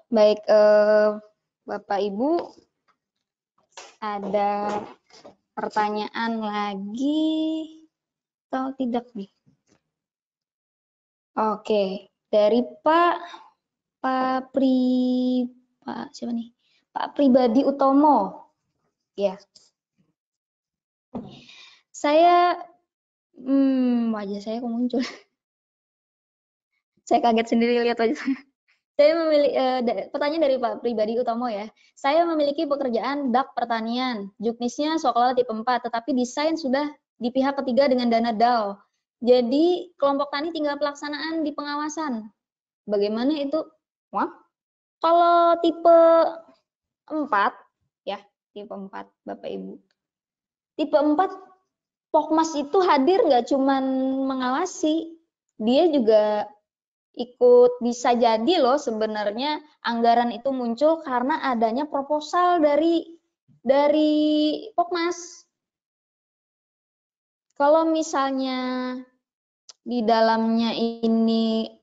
Baik, Bapak Ibu, ada pertanyaan lagi atau tidak nih? Oke, dari Pak siapa nih? Pak Pribadi Utomo. Ya. Saya wajah saya kok muncul. Saya kaget sendiri lihat wajah saya. Saya memiliki pertanyaan dari Pak Pribadi Utomo ya. Saya memiliki pekerjaan dak pertanian. Juknisnya swaklola tipe 4, tetapi desain sudah di pihak ketiga dengan dana DAO. Jadi kelompok tani tinggal pelaksanaan di pengawasan. Bagaimana itu? Wah, kalau tipe 4 ya, tipe 4 Bapak Ibu. Tipe 4 Pokmas itu hadir nggak cuman mengawasi, dia juga ikut bisa jadi loh sebenarnya anggaran itu muncul karena adanya proposal dari Pokmas. Kalau misalnya di dalamnya ini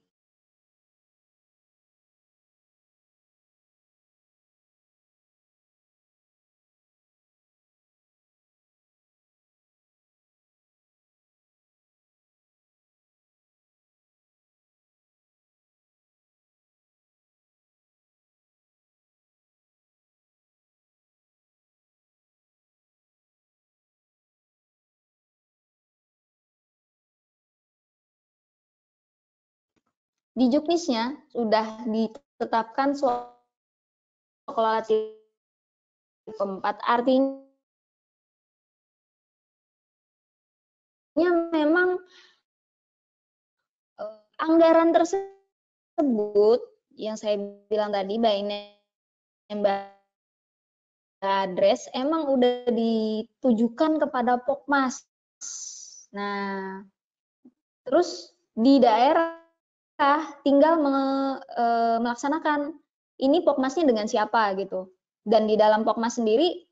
di Juknisnya sudah ditetapkan sekolah tipe 4, artinya memang anggaran tersebut yang saya bilang tadi by name by address emang udah ditujukan kepada Pokmas. Nah, terus di daerah tinggal melaksanakan ini Pokmasnya dengan siapa gitu. Dan di dalam Pokmas sendiri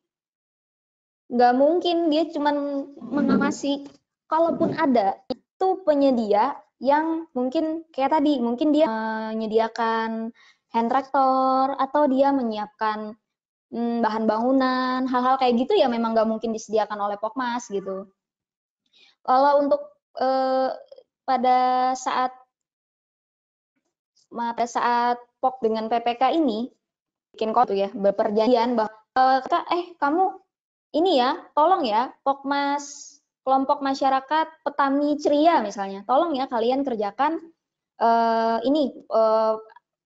nggak mungkin dia cuma mengawasi. Kalaupun ada, itu penyedia yang mungkin kayak tadi, mungkin dia menyediakan hand tractor atau dia menyiapkan bahan bangunan, hal-hal kayak gitu ya memang nggak mungkin disediakan oleh Pokmas gitu. Kalau untuk pada saat POK dengan PPK ini bikin tuh ya berperjanjian bahwa kamu ini ya tolong ya Pokmas kelompok masyarakat petani ceria misalnya, tolong ya kalian kerjakan ini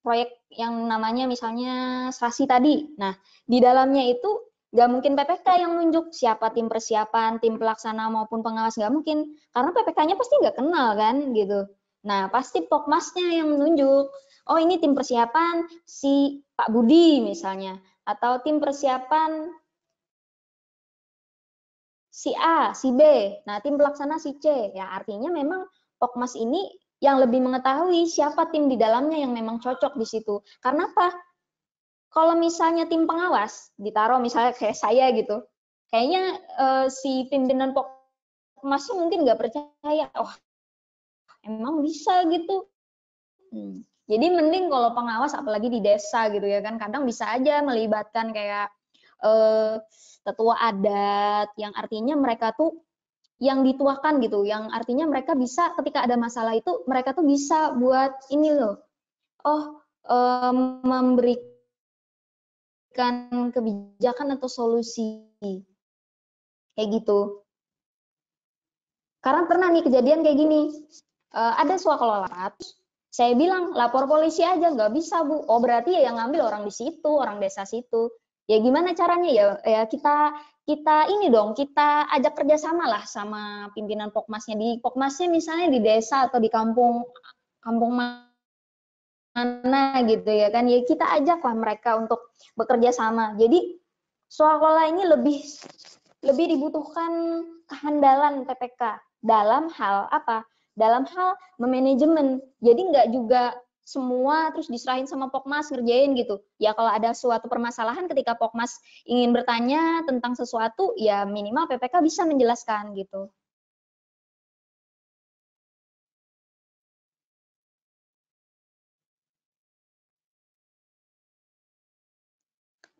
proyek yang namanya misalnya Sasi tadi. Nah, di dalamnya itu nggak mungkin PPK yang nunjuk siapa tim persiapan, tim pelaksana maupun pengawas, nggak mungkin. Karena PPK-nya pasti nggak kenal kan gitu. Nah, pasti Pokmasnya yang menunjuk. Oh, ini tim persiapan si Pak Budi misalnya. Atau tim persiapan si A, si B. Nah, tim pelaksana si C. Ya, artinya memang Pokmas ini yang lebih mengetahui siapa tim di dalamnya yang memang cocok di situ. Karena apa? Kalau misalnya tim pengawas ditaruh misalnya kayak saya gitu, kayaknya si pimpinan Pokmasnya mungkin nggak percaya, oh emang bisa gitu. Jadi mending kalau pengawas apalagi di desa gitu ya kan, kadang bisa aja melibatkan kayak tetua adat yang artinya mereka tuh yang dituakan gitu, yang artinya mereka bisa ketika ada masalah itu mereka tuh bisa buat ini loh, oh memberikan kebijakan atau solusi kayak gitu. Karena pernah nih kejadian kayak gini, ada swaklola, saya bilang lapor polisi aja, nggak bisa Bu. Oh berarti ya yang ngambil orang di situ, orang desa situ. Ya gimana caranya ya? Ya kita ini dong, kita ajak kerjasama lah sama pimpinan Pokmasnya. Di Pokmasnya misalnya di desa atau di kampung mana gitu ya kan. Ya kita ajaklah mereka untuk bekerja sama. Jadi swaklola ini lebih dibutuhkan kehandalan PPK dalam hal apa? Dalam hal memanajemen. Jadi nggak juga semua terus diserahin sama Pokmas ngerjain gitu. Ya kalau ada suatu permasalahan ketika Pokmas ingin bertanya tentang sesuatu, ya minimal PPK bisa menjelaskan gitu.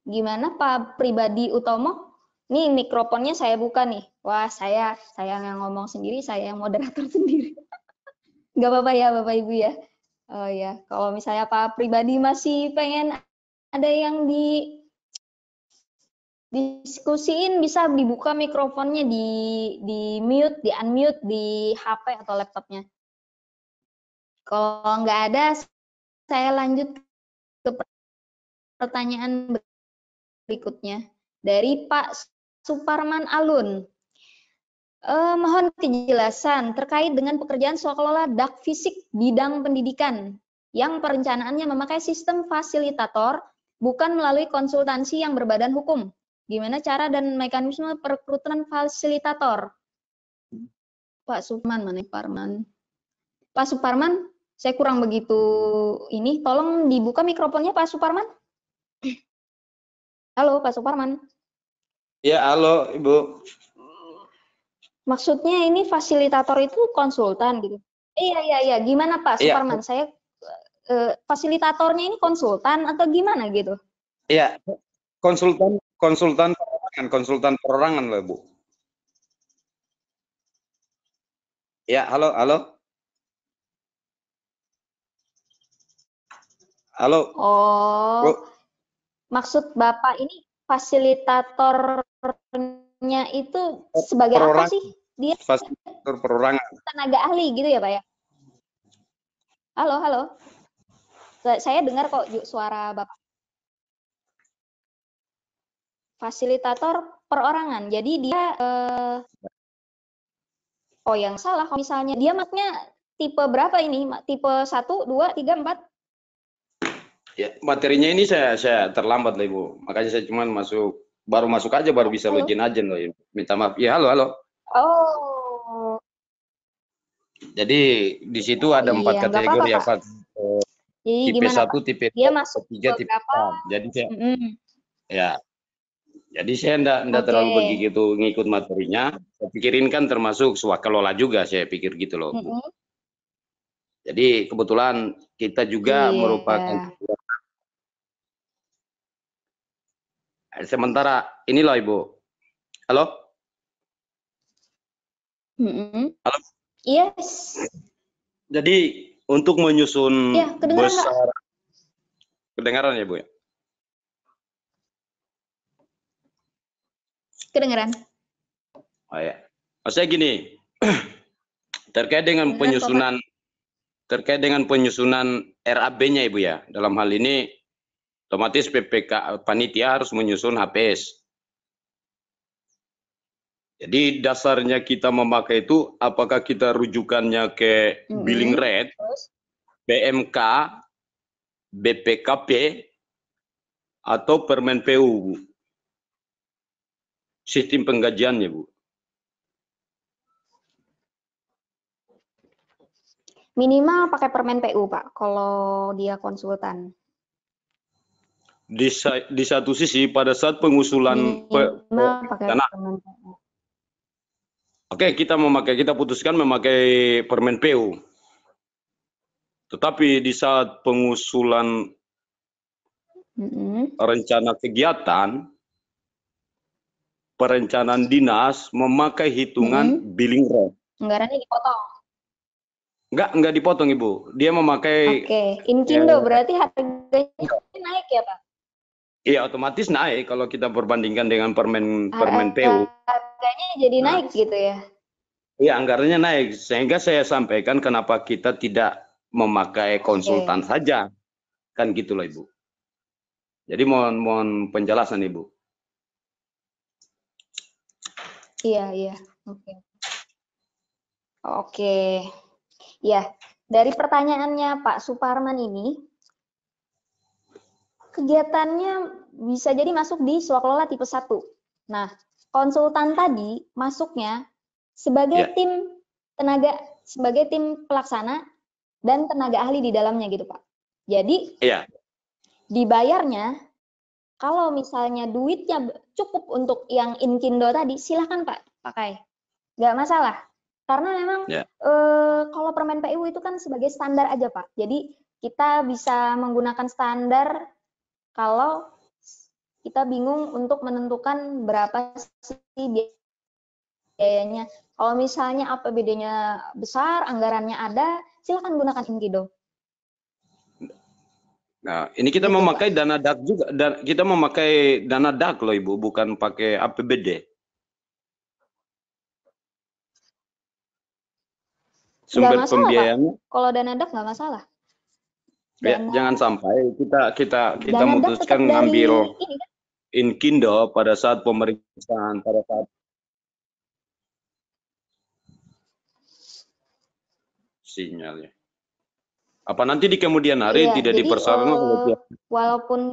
Gimana Pak Pribadi Utomo? Nih mikrofonnya saya buka nih. Wah saya yang ngomong sendiri, saya yang moderator sendiri. Nggak apa-apa ya Bapak Ibu ya. Oh ya, kalau misalnya Pak Pribadi masih pengen ada yang diskusiin, bisa dibuka mikrofonnya di mute, di unmute di HP atau laptopnya. Kalau nggak ada, saya lanjut ke pertanyaan berikutnya dari Pak Suparman Alun. Mohon kejelasan terkait dengan pekerjaan swaklola dak fisik bidang pendidikan yang perencanaannya memakai sistem fasilitator bukan melalui konsultansi yang berbadan hukum. Gimana cara dan mekanisme perekrutan fasilitator? Pak Suparman, mana Parman? Pak Suparman, saya kurang begitu ini. Tolong dibuka mikrofonnya Pak Suparman. Halo Pak Suparman. Ya, halo Ibu. Maksudnya ini fasilitator itu konsultan gitu. Iya. Gimana Pak Iya, Suparman? Saya fasilitatornya ini konsultan atau gimana gitu? iya. Konsultan perorangan loh, Bu. Ya, halo, halo. Halo, Oh, Bu. maksud Bapak ini fasilitatornya itu sebagai apa Perorangan, sih? Dia fasilitator perorangan. tenaga ahli gitu ya Pak ya? Halo. Saya dengar kok suara Bapak. Fasilitator perorangan. Jadi dia yang salah kalau misalnya dia maksudnya tipe berapa ini? Tipe 1, 2, 3, 4? Ya, materinya ini saya terlambat lah Ibu. Makanya saya cuma baru masuk aja baru bisa Halo? login aja loh. Minta maaf. Ya, halo, halo. Oh. Jadi di situ ada 4 Iya, nggak kategori apa-apa ya, Pak. Pak. Jadi Tipe gimana 1, Pak? tipe Dia 2, masuk tipe 3, ke tipe berapa? 4. Jadi saya ya, jadi saya enggak Oke. terlalu begitu ngikut materinya. Saya pikirin kan termasuk swakalola juga, saya pikir gitu loh, Bu. Jadi kebetulan kita juga merupakan Iya. sementara ini loh Ibu. Halo? Halo? Yes. Jadi untuk menyusun Ya, kedengaran Pak. besar kedengaran ya Bu ya? Kedengaran. Oh ya. Maksudnya gini, terkait dengan Kedengaran kok Pak. penyusunan RAB-nya Ibu ya. Dalam hal ini otomatis PPK panitia harus menyusun HPS. Jadi dasarnya kita memakai itu apakah kita rujukannya ke billing rate, Terus? BMK, BPKP, atau Permen PU, Bu. Sistem penggajiannya, Bu. Minimal pakai permen PU Pak, kalau dia konsultan. Di satu sisi pada saat pengusulan Minimal pakai rencana, permen PU. oke kita putuskan memakai Permen PU. Tetapi di saat pengusulan rencana kegiatan, perencanaan dinas memakai hitungan billing rate. Anggarannya dipotong. Enggak dipotong Ibu. Dia memakai Oke, Inkindo berarti harganya naik ya Pak? Iya, otomatis naik kalau kita perbandingkan dengan permen PU. Harganya jadi naik gitu ya? Iya, anggarannya naik. Sehingga saya sampaikan kenapa kita tidak memakai konsultan saja. Kan gitu loh Ibu. Jadi mohon penjelasan Ibu. Iya. Oke. Ya, dari pertanyaannya Pak Suparman ini, kegiatannya bisa jadi masuk di swaklola tipe 1. Nah, konsultan tadi masuknya sebagai tim sebagai tim pelaksana dan tenaga ahli di dalamnya gitu Pak. Jadi dibayarnya kalau misalnya duitnya cukup untuk yang Inkindo tadi, silahkan Pak pakai, nggak masalah. Karena memang kalau permen PU itu kan sebagai standar aja Pak. Jadi kita bisa menggunakan standar kalau kita bingung untuk menentukan berapa sih biayanya. Kalau misalnya APBD-nya besar, anggarannya ada, silakan gunakan Inkido. Nah, ini kita gitu, memakai Pak. Dana DAK juga. Kita memakai dana DAK loh Ibu, bukan pakai APBD. Sumber pembiayaannya. Kalau dana DAK nggak masalah. Ya, jangan sampai kita memutuskan ngambil Inkindo pada saat pemeriksaan, pada saat sinyalnya. Apa nanti di kemudian hari tidak dipersyaratkan oleh pihak? Walaupun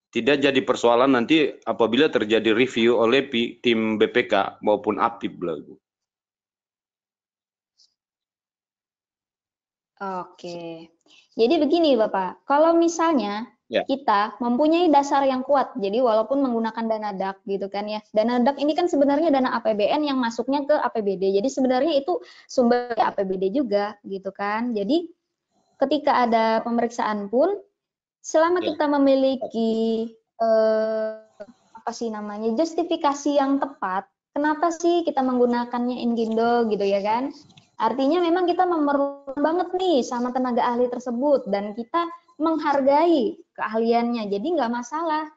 tidak jadi persoalan nanti apabila terjadi review oleh tim BPK maupun APIP lah, Ibu. Oke. Jadi begini Bapak, kalau misalnya kita mempunyai dasar yang kuat, jadi walaupun menggunakan dana DAK gitu kan ya, dana DAK ini kan sebenarnya dana APBN yang masuknya ke APBD, jadi sebenarnya itu sumber APBD juga gitu kan. Jadi ketika ada pemeriksaan pun, selama kita memiliki apa sih namanya, justifikasi yang tepat, kenapa sih kita menggunakannya Inkindo gitu ya kan? Artinya memang kita memerlukan banget nih sama tenaga ahli tersebut dan kita menghargai keahliannya, jadi nggak masalah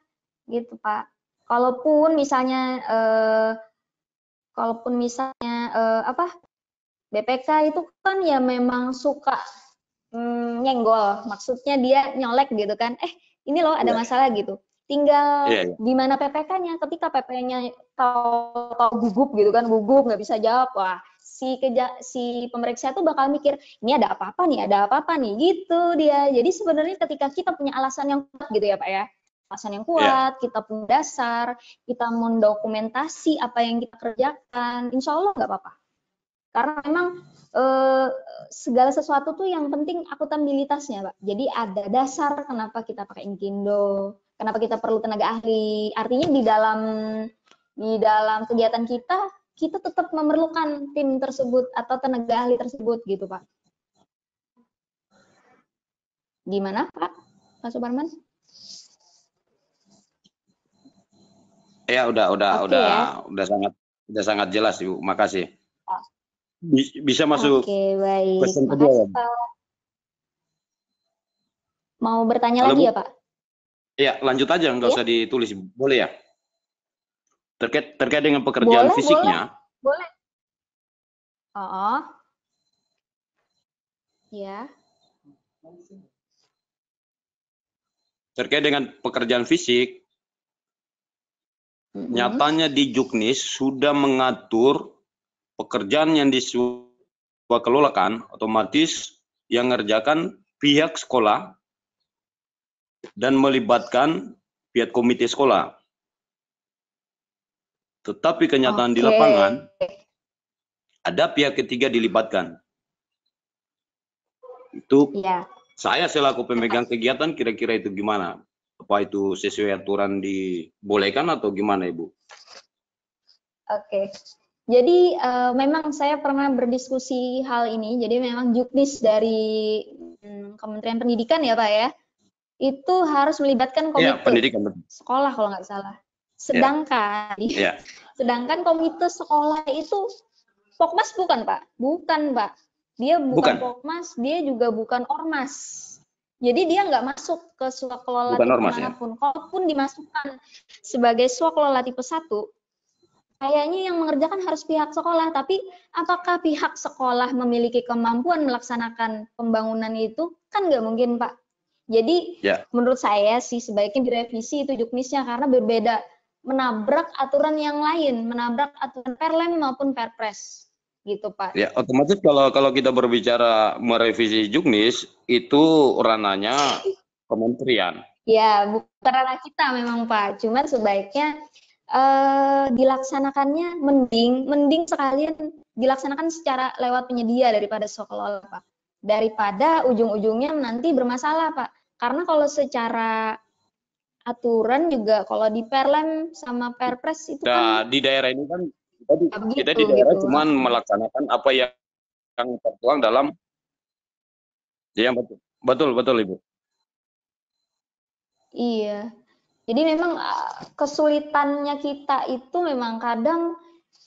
gitu Pak. Kalaupun misalnya BPK itu kan ya memang suka nyenggol, maksudnya dia nyolek gitu kan, ini loh ada masalah gitu. Tinggal gimana PPK-nya, ketika PP-nya tahu gugup gitu kan, gugup nggak bisa jawab, wah si pemeriksa itu bakal mikir ini ada apa-apa nih gitu dia. Jadi sebenarnya ketika kita punya alasan yang kuat gitu ya Pak ya, alasan yang kuat, kita punya dasar, kita mendokumentasi apa yang kita kerjakan, insya Allah nggak apa-apa. Karena memang segala sesuatu tuh yang penting akuntabilitasnya, Pak. Jadi ada dasar kenapa kita pakai Inkindo, kenapa kita perlu tenaga ahli. Artinya di dalam kegiatan kita tetap memerlukan tim tersebut atau tenaga ahli tersebut gitu, Pak. Gimana, Pak? Pak Suparman? Ya, udah sangat jelas, Ibu. Makasih. Bisa masuk question kedua. Mau bertanya lagi ya Pak? Iya, lanjut aja, nggak usah ditulis, boleh ya? Terkait dengan pekerjaan fisiknya. Boleh. Oh, ya. Terkait dengan pekerjaan fisik, nyatanya di Juknis sudah mengatur pekerjaan yang diswakelolakan otomatis yang ngerjakan pihak sekolah dan melibatkan pihak komite sekolah. Tetapi kenyataan di lapangan ada pihak ketiga dilibatkan. Itu saya selaku pemegang kegiatan kira-kira itu gimana? Apa itu sesuai aturan dibolehkan atau gimana Ibu? Oke. Jadi memang saya pernah berdiskusi hal ini. Jadi memang Juknis dari Kementerian Pendidikan ya Pak ya, itu harus melibatkan komite sekolah kalau nggak salah. Sedangkan komite sekolah itu Pokmas bukan Pak? Bukan Pak. Dia bukan Pokmas, dia juga bukan Ormas. Jadi dia nggak masuk ke swakelola tipe manapun. Kalaupun dimasukkan sebagai swakelola tipe 1, kayaknya yang mengerjakan harus pihak sekolah, tapi apakah pihak sekolah memiliki kemampuan melaksanakan pembangunan itu? Kan nggak mungkin, Pak. Jadi menurut saya sih sebaiknya direvisi itu Juknisnya karena berbeda, menabrak aturan yang lain, menabrak aturan Perlem maupun Perpres, gitu Pak. Ya, otomatis kalau kita berbicara merevisi Juknis itu ranahnya kementerian. Ya, bukan ranah kita memang Pak, cuman sebaiknya dilaksanakannya mending sekalian dilaksanakan secara lewat penyedia daripada sekolah Pak, daripada ujung-ujungnya nanti bermasalah Pak, karena kalau secara aturan juga kalau di Perlem sama Perpres itu kan di daerah ini kan kita di daerah cuman melaksanakan apa yang tertuang dalam betul Ibu. Iya. Jadi memang kesulitannya kita itu memang kadang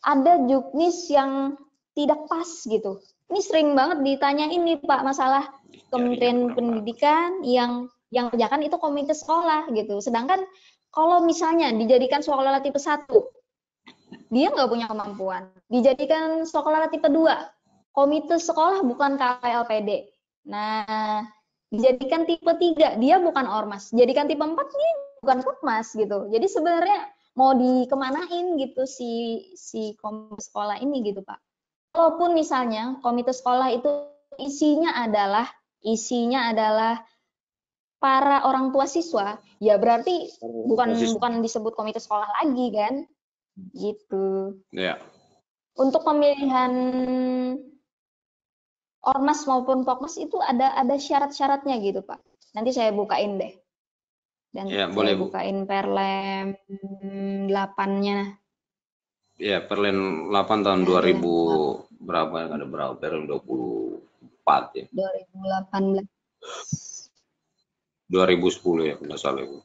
ada Juknis yang tidak pas gitu. Ini sering banget ditanyain nih Pak, masalah Kementerian Pendidikan yang kerjakan itu komite sekolah gitu. Sedangkan kalau misalnya dijadikan sekolah tipe 1, dia nggak punya kemampuan. Dijadikan sekolah tipe 2, komite sekolah bukan KPLPD. Nah, dijadikan tipe 3, dia bukan ormas. Jadikan tipe 4, dia bukan Pokmas gitu. Jadi sebenarnya mau dikemanain gitu si komite sekolah ini gitu Pak. Walaupun misalnya komite sekolah itu isinya adalah para orang tua siswa, ya berarti Siswa. bukan disebut komite sekolah lagi kan, gitu. Ya. Untuk pemilihan ormas maupun pokmas itu ada syarat-syaratnya gitu Pak. Nanti saya bukain deh. Dan Ya, saya boleh, Bu. bukain Perlem 8-nya. Ya, Perlen 8 tahun Perlem 2000 berapa? Ada berapa? Perlen 24 ya. 2018. 2010 ya, tidak salah, Bu.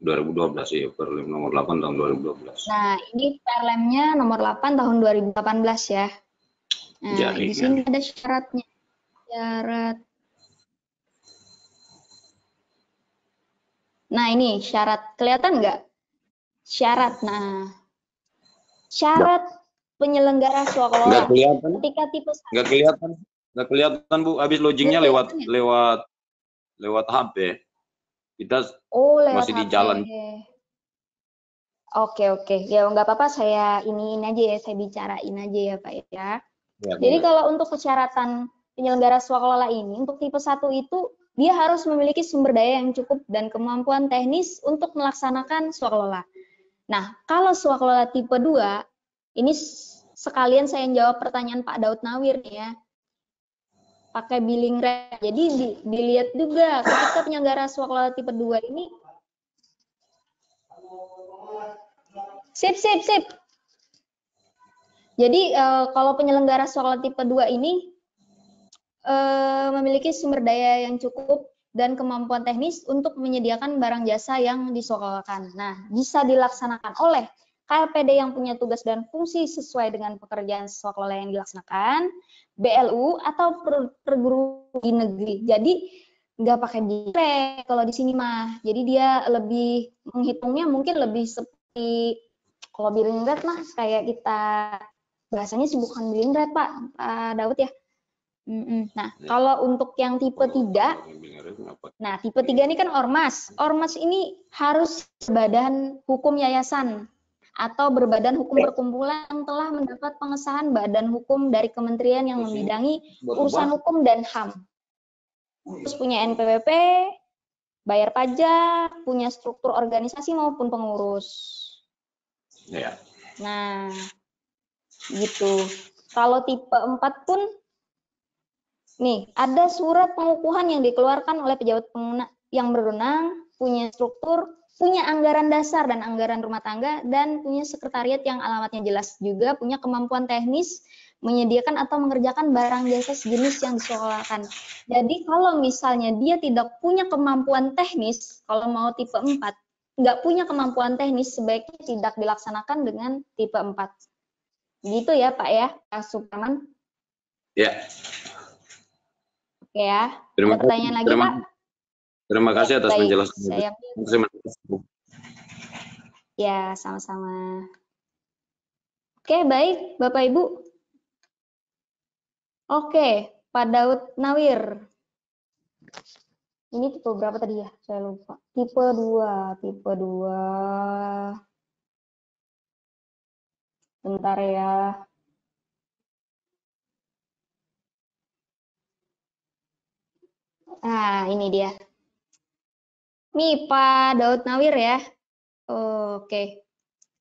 2012 ya, Perlem nomor 8 tahun 2012. Nah, ini Perlemnya nomor 8 tahun 2018 ya. Nah, Jadi, di sini ada syaratnya. Syarat. Nah, ini syarat. Kelihatan nggak? Syarat. Nah, syarat penyelenggara nggak swaklola kelihatan, ketika tipe nggak kelihatan, Bu. Habis logingnya Nggak kelihatan lewat HP. Kita lewat masih di HP. jalan. Oke. Ya, nggak apa-apa, saya iniin aja ya, saya bicarain aja ya, Pak ya. Ya, Jadi boleh. kalau untuk persyaratan penyelenggara swaklola ini, untuk tipe 1 itu, dia harus memiliki sumber daya yang cukup dan kemampuan teknis untuk melaksanakan swaklola. Nah, kalau swaklola tipe 2, ini sekalian saya jawab pertanyaan Pak Daud Nawir nih ya. Pakai billing rate. Jadi dilihat juga ketika penyelenggara swaklola tipe 2 ini Sip. Jadi kalau penyelenggara swaklola tipe 2 ini memiliki sumber daya yang cukup dan kemampuan teknis untuk menyediakan barang jasa yang diswaklolakan. Nah, bisa dilaksanakan oleh KLPD yang punya tugas dan fungsi sesuai dengan pekerjaan swaklola yang dilaksanakan, BLU atau perguruan negeri. Jadi nggak pakai direct kalau di sini mah. Jadi dia lebih menghitungnya mungkin lebih seperti kalau billing rate mah kayak kita bahasanya sih bukan billing rate Pak Daud ya. Nah, kalau untuk yang tipe 3, nah tipe 3 ini kan ormas. Ormas ini harus badan hukum yayasan atau berbadan hukum perkumpulan yang telah mendapat pengesahan badan hukum dari kementerian yang membidangi urusan hukum dan HAM. Terus punya NPWP, bayar pajak, punya struktur organisasi maupun pengurus. Ya. Nah, gitu. Kalau tipe 4 pun nih, ada surat pengukuhan yang dikeluarkan oleh pejabat yang berwenang, punya struktur, punya anggaran dasar dan anggaran rumah tangga, dan punya sekretariat yang alamatnya jelas, juga punya kemampuan teknis menyediakan atau mengerjakan barang jasa sejenis yang disekolahkan. Jadi kalau misalnya dia tidak punya kemampuan teknis, kalau mau tipe 4, nggak punya kemampuan teknis, sebaiknya tidak dilaksanakan dengan tipe 4. Gitu ya Pak ya, Pak Suparman? Ya. Oke ya. Ada pertanyaan lagi Pak? Terima kasih atas penjelasannya. Ya, sama-sama. Oke, baik Bapak Ibu. Oke, Pak Daud Nawir. Ini tipe berapa tadi ya? Saya lupa. Tipe 2. Bentar ya. Nah, ini dia. Nih Pak Daud Nawir ya. Oke.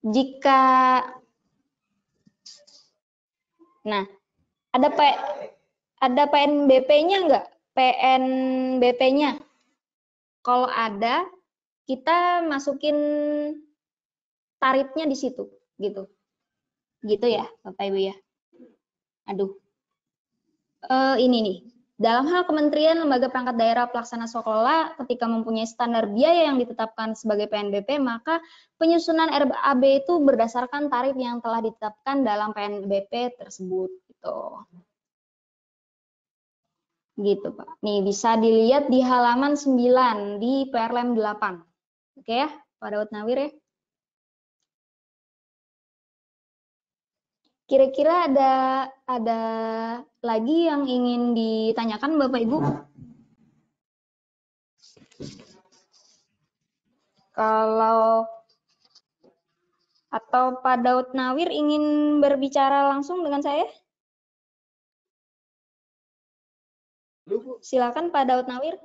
Jika ada PNBP-nya nggak? PNBP-nya. Kalau ada, kita masukin tarifnya di situ, gitu. Gitu ya, Bapak Ibu ya. Aduh. Ini nih. Dalam hal kementerian, lembaga perangkat daerah pelaksana swaklola, ketika mempunyai standar biaya yang ditetapkan sebagai PNBP, maka penyusunan RAB itu berdasarkan tarif yang telah ditetapkan dalam PNBP tersebut. Gitu, Pak. Nih, bisa dilihat di halaman 9 di Perlem 8. Oke ya, Pak Daud Nawir ya. Kira-kira ada lagi yang ingin ditanyakan Bapak Ibu? Kalau atau Pak Daud Nawir ingin berbicara langsung dengan saya? Silakan Pak Daud Nawir.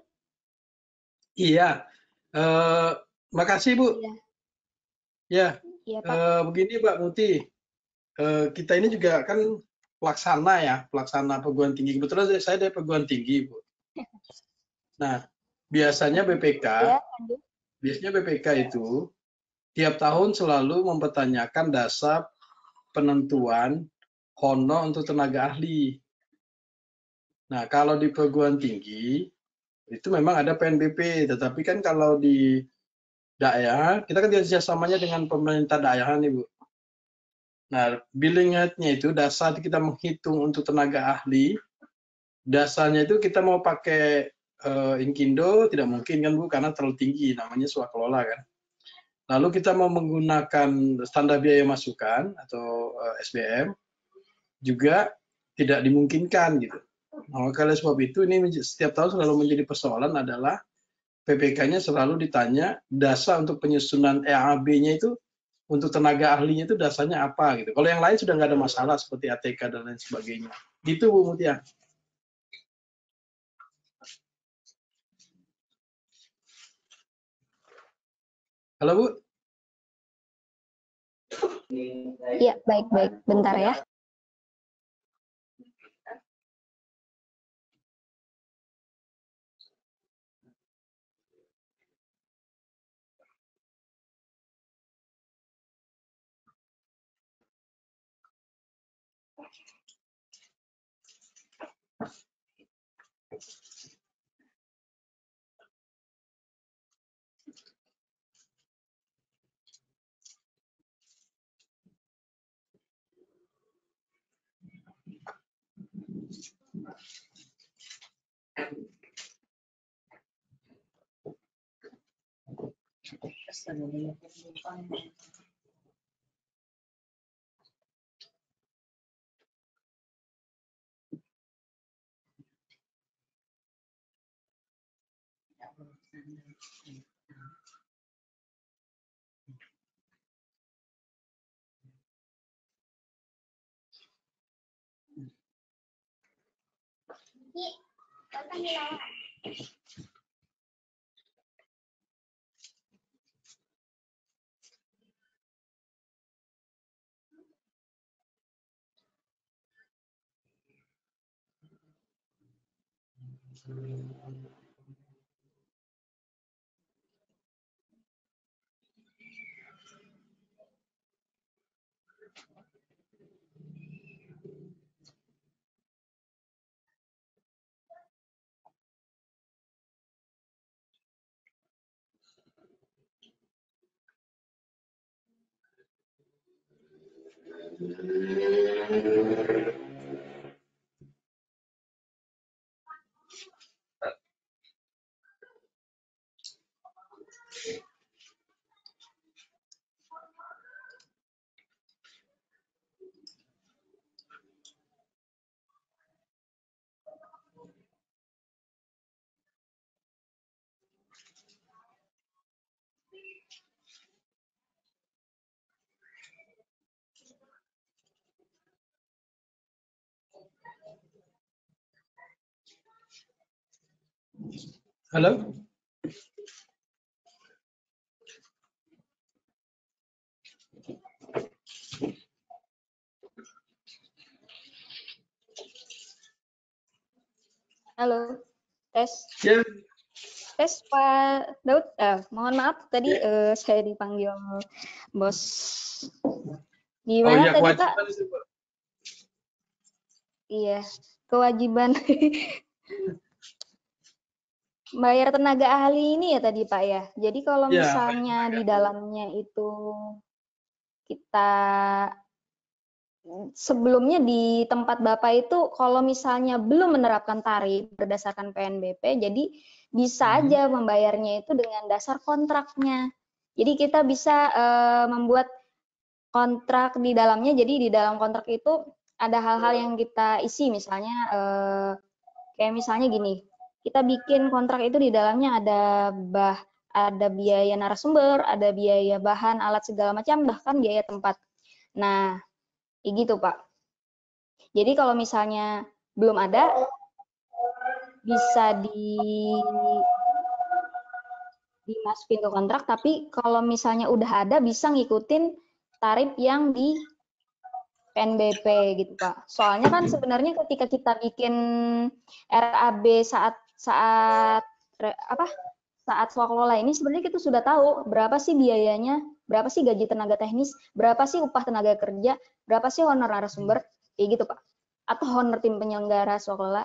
Iya, makasih Bu. Iya. Ya, Iya Pak. begini Mbak Muti, kita ini juga kan pelaksana perguruan tinggi. Kebetulan saya dari perguruan tinggi Bu. Nah, biasanya BPK, Ya, lanjut. itu tiap tahun selalu mempertanyakan dasar penentuan honor untuk tenaga ahli. Nah, kalau di perguruan tinggi itu memang ada PNBP, tetapi kan kalau di daerah kita kan kerjasamanya dengan pemerintah daerah nih Bu. Nah, billing rate-nya itu dasar kita menghitung untuk tenaga ahli, dasarnya itu kita mau pakai Inkindo tidak mungkin kan Bu, karena terlalu tinggi, namanya swakelola kan. Lalu kita mau menggunakan standar biaya masukan atau SBM juga tidak dimungkinkan gitu. Nah, oleh sebab itu ini setiap tahun selalu menjadi persoalan adalah PPK-nya selalu ditanya dasar untuk penyusunan EAB-nya itu untuk tenaga ahlinya itu dasarnya apa gitu. Kalau yang lain sudah nggak ada masalah seperti ATK dan lain sebagainya. Gitu Bu Mutia. Halo Bu. Iya, baik-baik. Bentar ya. Halo. Halo. Tes. Ya. Tes Pak Daud. Mohon maaf tadi saya dipanggil bos. Gimana iya, tadi Pak? itu, Pak? Iya, kewajiban bayar tenaga ahli ini ya tadi Pak ya. Jadi kalau Ya, misalnya di dalamnya itu kita sebelumnya di tempat Bapak itu kalau misalnya belum menerapkan tarif berdasarkan PNBP, jadi bisa aja membayarnya itu dengan dasar kontraknya. Jadi kita bisa membuat kontrak di dalamnya, jadi di dalam kontrak itu ada hal-hal yang kita isi, misalnya kayak misalnya gini, kita bikin kontrak itu di dalamnya ada biaya narasumber, ada biaya bahan, alat segala macam, bahkan biaya tempat. Nah, gitu Pak. Jadi kalau misalnya belum ada, bisa dimasukin ke kontrak, tapi kalau misalnya udah ada bisa ngikutin tarif yang di PNBP gitu Pak. Soalnya kan sebenarnya ketika kita bikin RAB saat swaklola ini sebenarnya kita sudah tahu berapa sih biayanya, berapa sih gaji tenaga teknis, berapa sih upah tenaga kerja, berapa sih honor narasumber, kayak gitu Pak. Atau honor tim penyelenggara swaklola.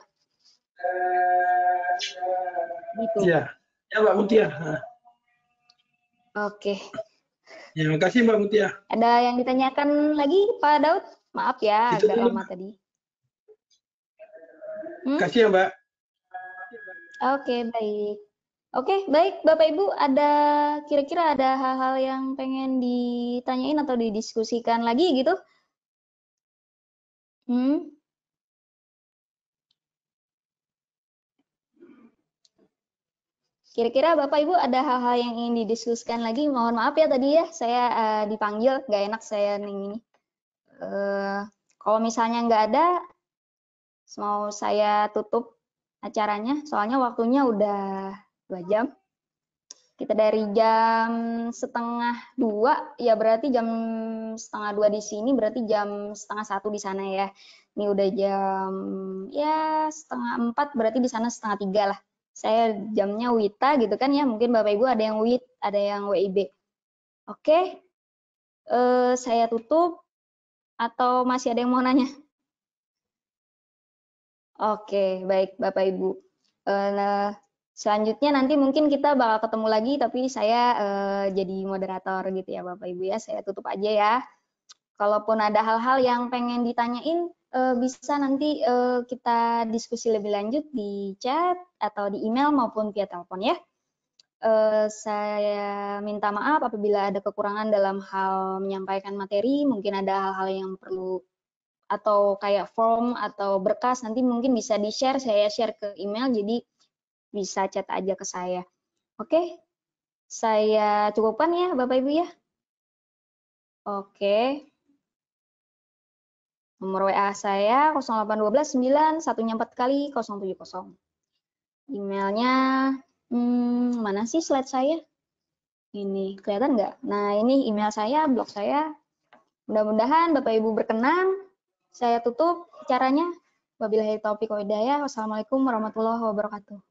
Gitu. Iya, ya Mbak Mutia. Oke. Ya, terima kasih Mbak Mutia. Ada yang ditanyakan lagi Pak Daud? Maaf ya, Itu agak dulu. lama tadi. Terima kasih ya Mbak. Oke, baik. Oke, baik Bapak Ibu, kira-kira ada hal-hal yang pengen ditanyain atau didiskusikan lagi gitu? Kira-kira Bapak Ibu ada hal-hal yang ingin didiskusikan lagi? Mohon maaf ya tadi ya, saya dipanggil, nggak enak saya ini. Kalau misalnya nggak ada, mau saya tutup acaranya, soalnya waktunya udah 2 jam. Kita dari jam 1:30, ya berarti jam 1:30 di sini, berarti jam 1:30 di sana ya. Ini udah jam ya 3:30, berarti di sana 2:30 lah. Saya jamnya WITA gitu kan ya, mungkin Bapak Ibu ada yang WIT, ada yang WIB. Oke, saya tutup atau masih ada yang mau nanya? Oke, baik Bapak Ibu. Selanjutnya nanti mungkin kita bakal ketemu lagi, tapi saya jadi moderator gitu ya Bapak Ibu ya, saya tutup aja ya. Kalaupun ada hal-hal yang pengen ditanyain, bisa nanti kita diskusi lebih lanjut di chat atau di email maupun via telepon ya. Saya minta maaf apabila ada kekurangan dalam hal menyampaikan materi, mungkin ada hal-hal yang perlu atau kayak form atau berkas, nanti mungkin bisa di-share, saya share ke email, jadi bisa chat aja ke saya. Oke, saya cukupkan ya Bapak Ibu ya. Oke. Nomor WA saya 0812 9 1-nya 4 kali 070. Emailnya, mana sih slide saya? Ini, kelihatan nggak? Nah, ini email saya, blog saya. Mudah-mudahan Bapak Ibu berkenan. Saya tutup acaranya. Wabillahi taufiq wal hidayah. Wassalamualaikum warahmatullahi wabarakatuh.